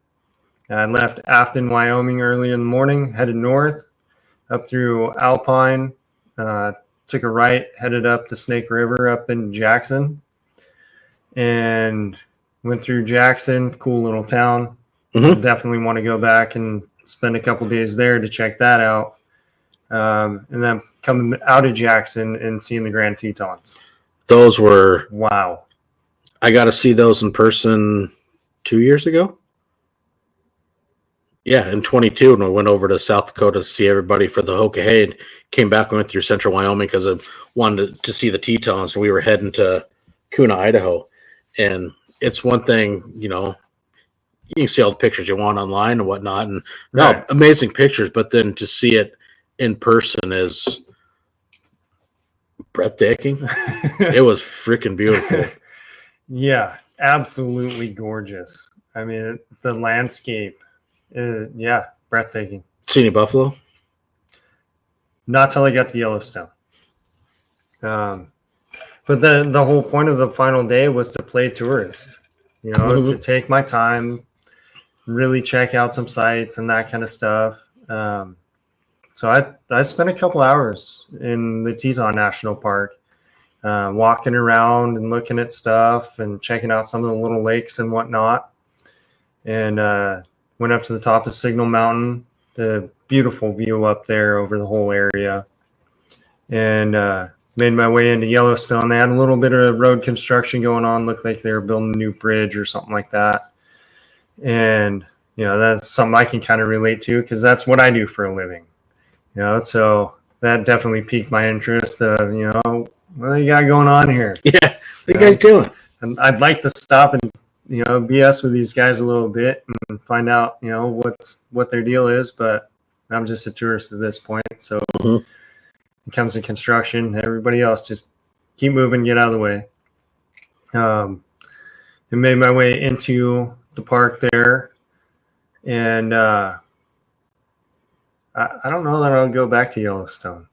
I left Afton, Wyoming early in the morning, headed north up through Alpine, took a right, headed up the Snake River up in Jackson, and went through Jackson, cool little town. Mm-hmm. Definitely want to go back and spend a couple days there to check that out. And then coming out of Jackson and seeing the Grand Tetons. Those were... Wow. I got to see those in person 2 years ago. Yeah, in 22, and we went over to South Dakota to see everybody for the Hokahade, and came back and went through central Wyoming because I wanted to see the Tetons, and we were heading to Kuna, Idaho. And it's one thing, you can see all the pictures you want online and whatnot, and Right. amazing pictures, but then to see it in person is breathtaking. It was freaking beautiful. Yeah, absolutely gorgeous. I mean, the landscape, breathtaking. See any buffalo? Not till I got to Yellowstone. But the whole point of the final day was to play tourist, to take my time, really check out some sites and that kind of stuff. So I spent a couple hours in the Teton National Park, walking around and looking at stuff and checking out some of the little lakes and whatnot. And went up to the top of Signal Mountain, the beautiful view up there over the whole area. And made my way into Yellowstone. They had a little bit of road construction going on. Looked like they were building a new bridge or something like that. And, that's something I can kind of relate to because that's what I do for a living. So that definitely piqued my interest. What do you got going on here? Yeah, what are you guys doing? And I'd like to stop and, BS with these guys a little bit and find out, what their deal is. But I'm just a tourist at this point. So it comes to construction. Everybody else just keep moving, get out of the way. And made my way into the park there. And I don't know that I'll go back to Yellowstone.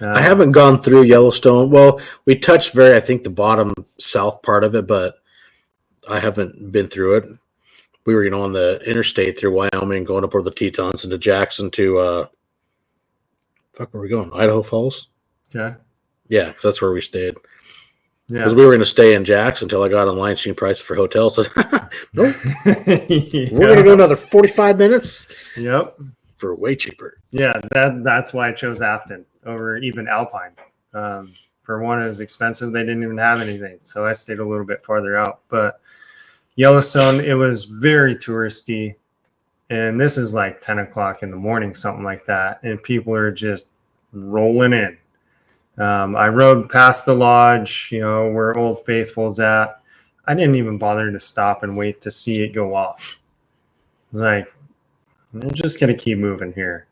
I haven't gone through Yellowstone. Well, we touched I think the bottom south part of it, but I haven't been through it. We were, on the interstate through Wyoming, going up over the Tetons into Jackson to, where were we going? Idaho Falls? Yeah. Yeah, that's where we stayed. Yeah. Because we were going to stay in Jackson until I got online seeing prices for hotels. So, nope. We're going to go another 45 minutes. Yep. For way cheaper. Yeah, that's why I chose Afton over even Alpine. For one, it was expensive. They didn't even have anything, so I stayed a little bit farther out. But Yellowstone, it was very touristy, and this is like 10 o'clock in the morning, something like that, and people are just rolling in. I rode past the lodge, where Old Faithful's at. I didn't even bother to stop and wait to see it go off. I was like, I'm just going to keep moving here.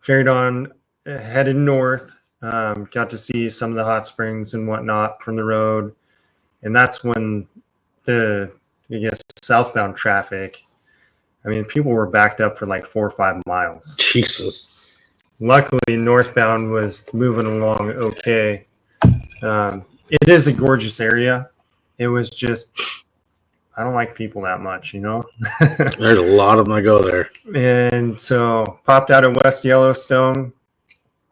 Carried on, headed north, got to see some of the hot springs and whatnot from the road. And that's when southbound traffic, people were backed up for like 4 or 5 miles. Jesus. Luckily, northbound was moving along okay. It is a gorgeous area. It was just, I don't like people that much, There's a lot of them that go there. And so popped out of West Yellowstone.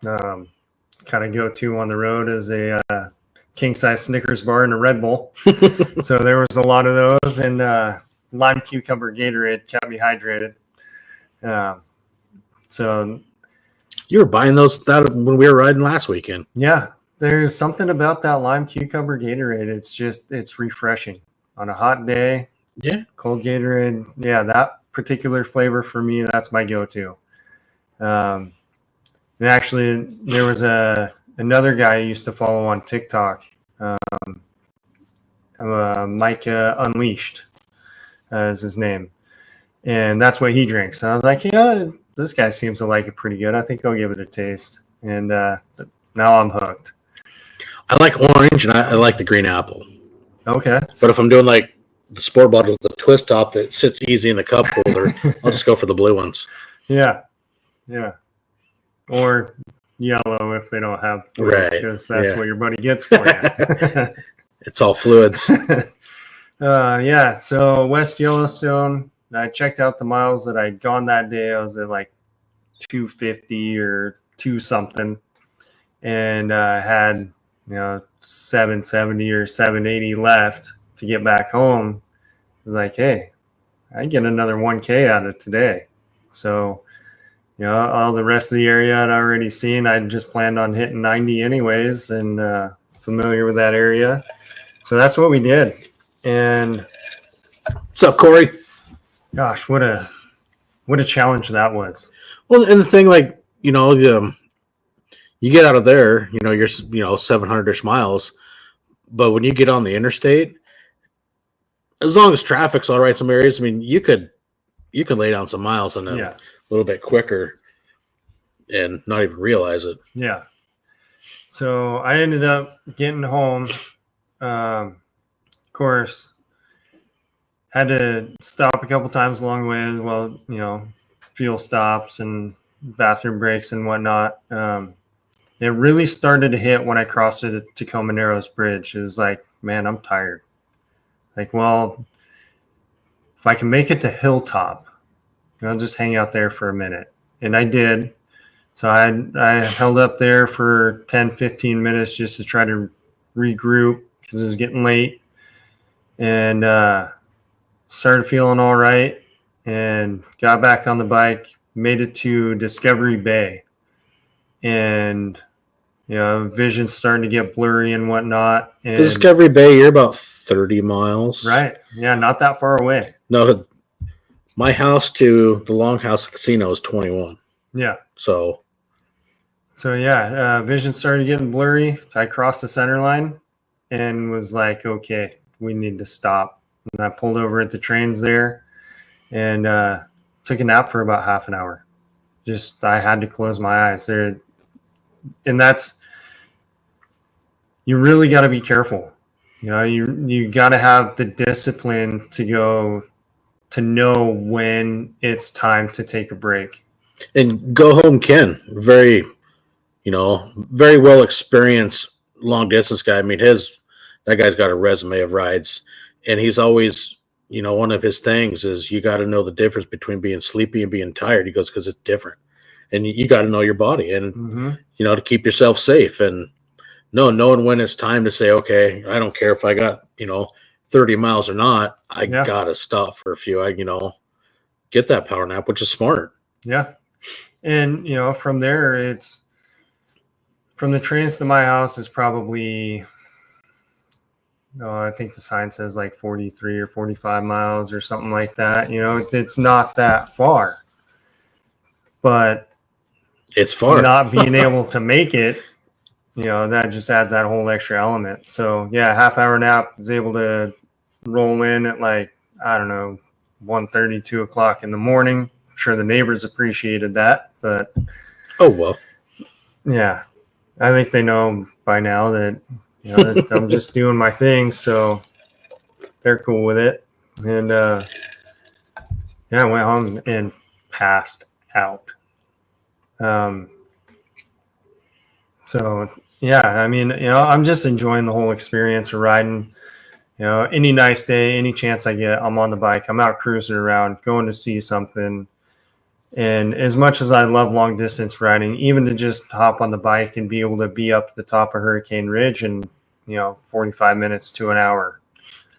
Kind of go-to on the road is a king-size Snickers bar and a Red Bull. So there was a lot of those, and lime cucumber Gatorade kept me hydrated. So you were buying those when we were riding last weekend. Yeah, there's something about that lime cucumber Gatorade. It's refreshing on a hot day. Yeah, cold Gatorade. Yeah, that particular flavor for me, that's my go-to. And actually, there was another guy I used to follow on TikTok, Micah Unleashed is his name. And that's what he drinks. And I was like, yeah, this guy seems to like it pretty good. I think I'll give it a taste. And now I'm hooked. I like orange, and I like the green apple. Okay. But if I'm doing like the sport bottle, the twist top that sits easy in the cup holder, I'll just go for the blue ones. Yeah. Or yellow if they don't have blue, right? Because that's what your buddy gets for you. It's all fluids. Yeah. So West Yellowstone. I checked out the miles that I'd gone that day. I was at like 250 or 2 something, and I had 770 or 780 left to get back home. I was like, hey, I get another 1K out of today. So, all the rest of the area I'd already seen. I just planned on hitting 90 anyways, and familiar with that area. So that's what we did. And what's up, Corey? Gosh, what a challenge that was. Well, and the thing, like, you get out of there, you're 700-ish miles, but when you get on the interstate, as long as traffic's all right, some areas, I mean, you could lay down some miles and a little bit quicker and not even realize it. Yeah. So I ended up getting home. Of course, had to stop a couple times along the way as well, fuel stops and bathroom breaks and whatnot. It really started to hit when I crossed the Tacoma Narrows Bridge. It was like, man, I'm tired. Like, well, if I can make it to Hilltop, I'll just hang out there for a minute. And I did. So I held up there for 10, 15 minutes just to try to regroup because it was getting late. And started feeling all right and got back on the bike, made it to Discovery Bay. And, vision's starting to get blurry and whatnot. And Discovery Bay, you're about 30 miles. Right. Yeah, not that far away. No, my house to the Longhouse Casino is 21. Yeah. So yeah, vision started getting blurry. I crossed the center line and was like, okay, we need to stop. And I pulled over at the trains there and took a nap for about half an hour. I had to close my eyes there. And you really got to be careful. You got to have the discipline to know when it's time to take a break. And Go Home Ken, very well experienced long distance guy. I mean, that guy's got a resume of rides, and he's always, one of his things is you got to know the difference between being sleepy and being tired. He goes, because it's different, and you got to know your body, and to keep yourself safe, and knowing when it's time to say, okay, I don't care if I got 30 miles or not, I gotta stop for a few. I get that power nap, which is smart. Yeah, and from there, it's from the trains to my house is probably, I think the sign says like 43 or 45 miles or something like that. It's not that far, but it's far. Not being able to make it, that just adds that whole extra element. So yeah, half-hour nap, was able to roll in at like, I don't know, 1:30, 2 o'clock in the morning. I'm sure the neighbors appreciated that, but oh well. Yeah. I think they know by now that that I'm just doing my thing, so they're cool with it. And I went home and passed out. So yeah, I mean, I'm just enjoying the whole experience of riding. Any nice day, any chance I get, I'm on the bike. I'm out cruising around, going to see something. And as much as I love long distance riding, even to just hop on the bike and be able to be up the top of Hurricane Ridge in 45 minutes to an hour.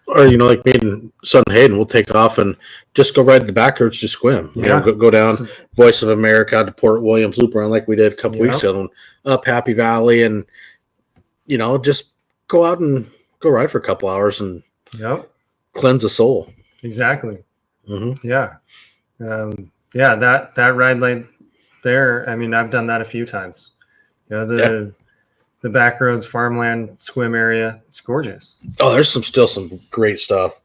Or like me and son Hayden, we'll take off and just go ride the back roads to Squim. Go down Voice of America to Port Williams, loop around like we did a couple weeks ago, and up Happy Valley, and just go out and go ride for a couple hours and cleanse the soul. Exactly. Mm-hmm. Yeah. Yeah, that ride like there, I mean, I've done that a few times. You know, the back roads, farmland, swim area, it's gorgeous. Oh, there's still some great stuff.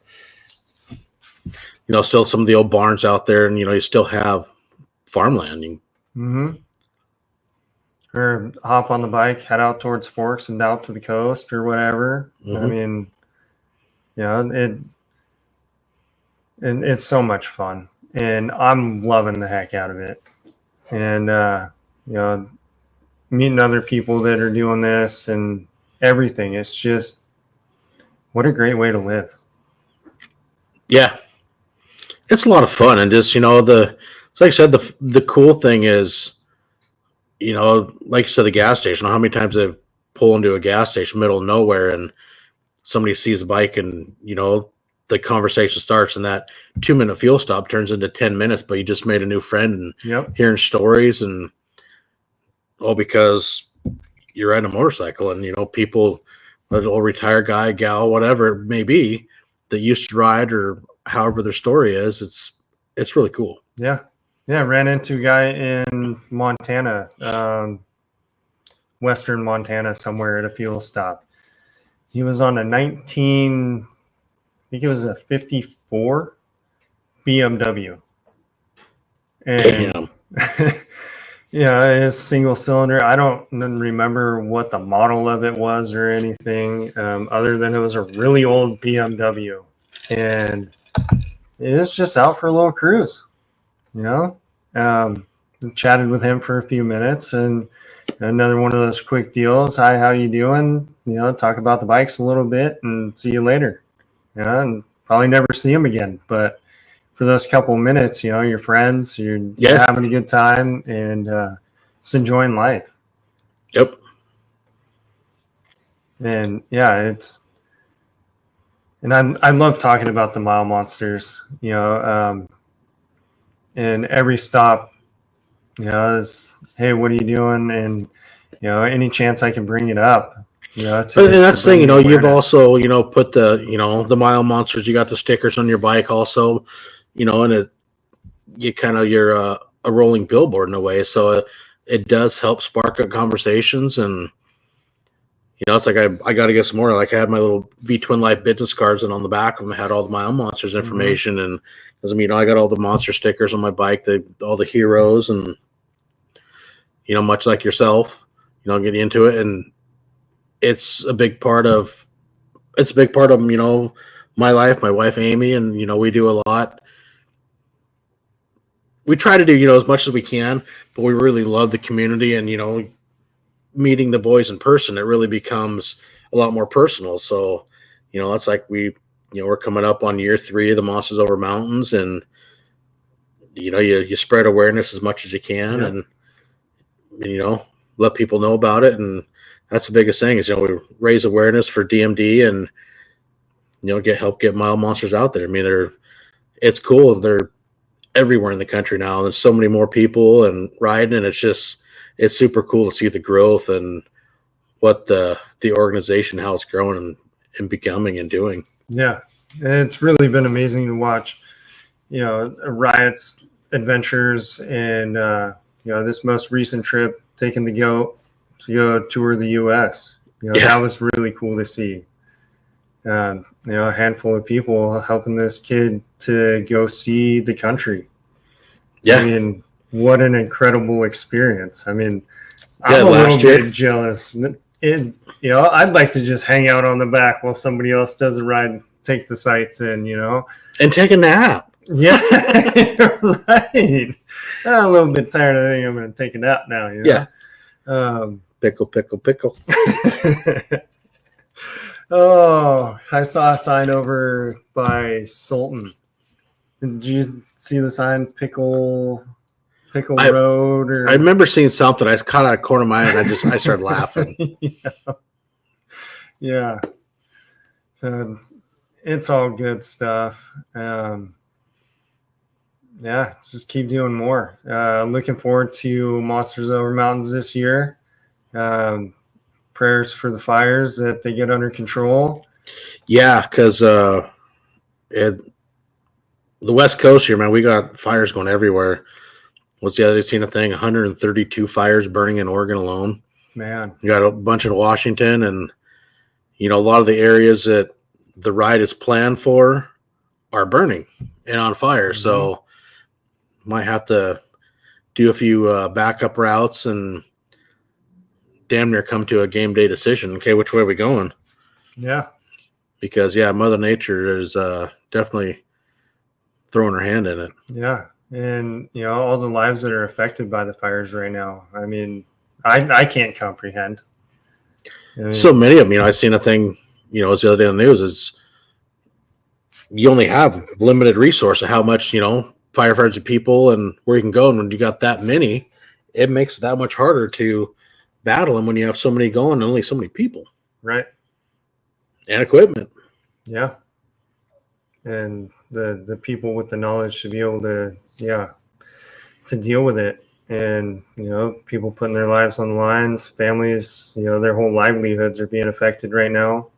You know, still some of the old barns out there, and you still have farmland. Mm-hmm. Or hop on the bike, head out towards Forks and out to the coast or whatever. Mm-hmm. I mean, and it's so much fun, and I'm loving the heck out of it. And meeting other people that are doing this and everything, it's just what a great way to live. Yeah, it's a lot of fun, and just it's like I said, the cool thing is, like you said, the gas station. How many times I've pulled into a gas station, middle of nowhere, and somebody sees a bike, and the conversation starts, and that 2-minute fuel stop turns into 10 minutes, but you just made a new friend, and hearing stories, and all because you're riding a motorcycle, and people, an old retired guy, gal, whatever it may be, that used to ride, or however their story is, it's really cool. Yeah. Ran into a guy in Montana, western Montana, somewhere at a fuel stop. He was on a I think it was a 54 BMW. And yeah, it's single cylinder. I don't remember what the model of it was or anything, other than it was a really old BMW. And it was just out for a little cruise, chatted with him for a few minutes, and another one of those quick deals. Hi, how you doing? Talk about the bikes a little bit and see you later. And probably never see him again. But for those couple minutes, you're friends, you're having a good time, and just enjoying life. Yep. And I love talking about the mile monsters, and every stop, is, hey, what are you doing? And, any chance I can bring it up, and that's the thing, you've also, put the mile monsters, you got the stickers on your bike also, and you're a rolling billboard in a way. So it does help spark up conversations, and, it's like I got to get some more. Like I had my little V-Twin Life business cards, and on the back of them I had all the Mile Monsters information. Mm-hmm. And because I got all the monster stickers on my bike, all the heroes, and much like yourself, getting into it, and it's a big part of my life. My wife Amy, and we do a lot. We try to do as much as we can, but we really love the community, and meeting the boys in person, it really becomes a lot more personal. So, it's like we're coming up on year 3 of the Monsters Over Mountains, and you spread awareness as much as you can, and let people know about it. And that's the biggest thing is, we raise awareness for DMD, and help get Mile Monsters out there. I mean, it's cool. They're everywhere in the country now. There's so many more people and riding, and it's super cool to see the growth and what the organization, how it's growing and becoming and doing. Yeah. It's really been amazing to watch, Riot's adventures, and, this most recent trip, taking the goat to go tour the U.S. That was really cool to see. A handful of people helping this kid to go see the country. Yeah. I mean, what an incredible experience. I mean, I'm a little bit jealous. I'd like to just hang out on the back while somebody else does a ride, take the sights in, and take a nap. Yeah, right. I'm a little bit tired. I think I'm going to take a nap now. Yeah. Pickle. Oh, I saw a sign over by Sultan. Did you see the sign, Pickle Road? Or... I remember seeing something. I caught out of the corner of my eye, and I started laughing. Yeah. So it's all good stuff. Just keep doing more. Looking forward to Monsters Over Mountains this year. Prayers for the fires that they get under control. Yeah, because the West Coast here, man, we got fires going everywhere. What's the other seen a thing? 132 fires burning in Oregon alone. Man. You got a bunch in Washington, and a lot of the areas that the ride is planned for are burning and on fire. Mm-hmm. So might have to do a few backup routes and damn near come to a game day decision. Okay, which way are we going? Yeah. Because Mother Nature is definitely throwing her hand in it. Yeah. And all the lives that are affected by the fires right now. I mean, I can't comprehend. So many of them, I've seen a thing, it's the other day on the news, is you only have limited resource of how much, firefighters and people and where you can go. And when you got that many, it makes it that much harder to battle them when you have so many going and only so many people. Right. And equipment. Yeah. And the people with the knowledge should be able to deal with it. And people putting their lives on the lines, families, their whole livelihoods are being affected right now.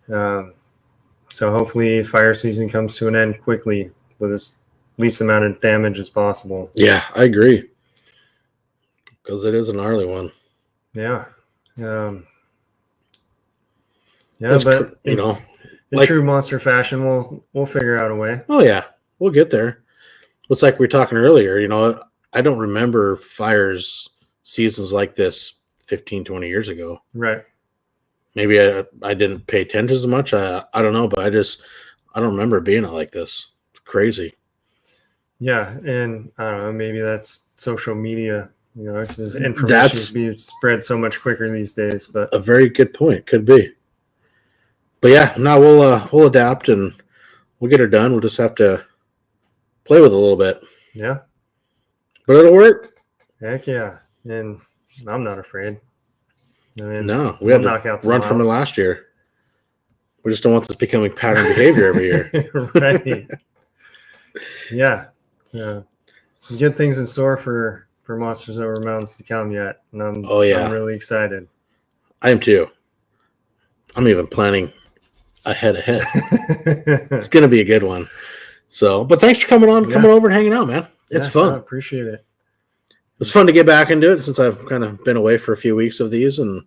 So hopefully fire season comes to an end quickly with as least amount of damage as possible. Yeah, I agree, because it is a gnarly one. Yeah. But in true monster fashion, we'll figure out a way. Oh yeah, we'll get there. It's like we were talking earlier, I don't remember fires seasons like this 15, 20 years ago. Right. Maybe I didn't pay attention as much. I don't know, but I don't remember it being like this. It's crazy. Yeah, and I don't know, maybe that's social media, because information is being spread so much quicker these days. But a very good point. Could be. But we'll adapt and we'll get her done. We'll just have to play with it a little bit. Yeah. But it'll work. Heck yeah. And I'm not afraid. No, we had to run from it last year. We just don't want this becoming pattern behavior every year. Right. Yeah. So some good things in store for Monsters Over Mountains to come yet. And I'm really excited. I am too. I'm even planning ahead. It's going to be a good one. So, but thanks for coming over and hanging out, man. It's fun. I appreciate it. It was fun to get back into it since I've kind of been away for a few weeks of these and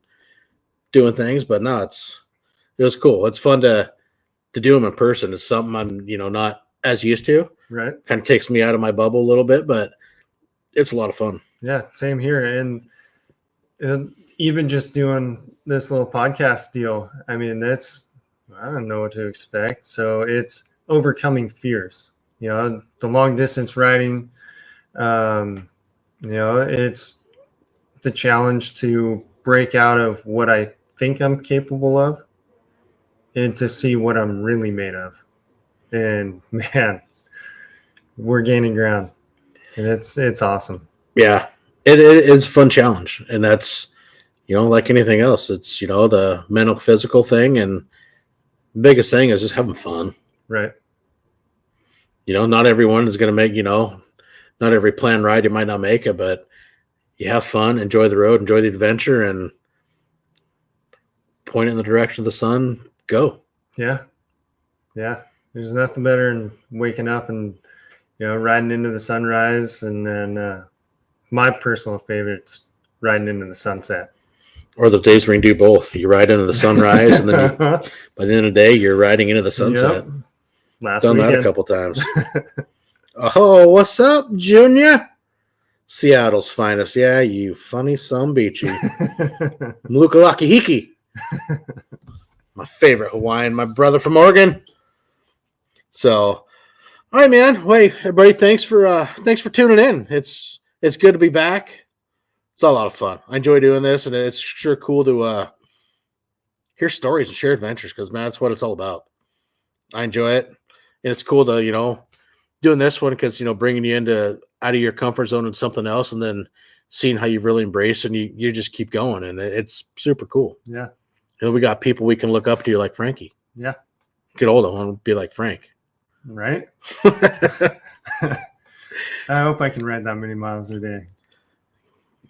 doing things, but no, it was cool. It's fun to do them in person. It's something I'm, not as used to. Right. Kind of takes me out of my bubble a little bit, but it's a lot of fun. Yeah, same here. And even just doing this little podcast deal, I mean, I don't know what to expect. So it's overcoming fears. The long distance riding, it's the challenge to break out of what I think I'm capable of and to see what I'm really made of. And man, we're gaining ground, and it's awesome. Yeah, it is a fun challenge, and that's like anything else. It's the mental, physical thing, and the biggest thing is just having fun. Right. Not everyone is going to make not every planned ride you might not make it, but you have fun, enjoy the road, enjoy the adventure, and point in the direction of the sun. Go. Yeah. There's nothing better than waking up and riding into the sunrise, and then my personal favorite's riding into the sunset. Or the days where you can do both. You ride into the sunrise, and then by the end of the day, you're riding into the sunset. Yep. Last Done weekend. that a couple times. Oh, what's up, Junior? Seattle's finest. Yeah, you funny son beachy. Malukalakahiki. My favorite Hawaiian, my brother from Oregon. So, all right, man. Wait, everybody, thanks for tuning in. It's good to be back. It's a lot of fun. I enjoy doing this, and it's sure cool to hear stories and share adventures, because man, that's what it's all about. I enjoy it, and it's cool to doing this one, because bringing you out of your comfort zone and something else, and then seeing how you've really embraced and you just keep going, and it's super cool. Yeah. We got people we can look up to, like Frankie. Yeah. Get older, I want to be like Frank. Right. I hope I can ride that many miles a day.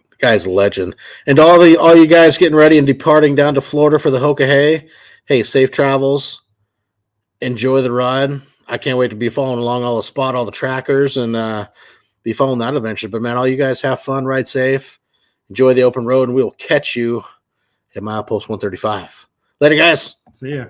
The guy's a legend. And all you guys getting ready and departing down to Florida for the Hoka hey, safe travels. Enjoy the ride. I can't wait to be following along all the trackers and be following that eventually. But man, all you guys have fun, ride safe, enjoy the open road, and we will catch you at Milepost 135. Later, guys. See ya.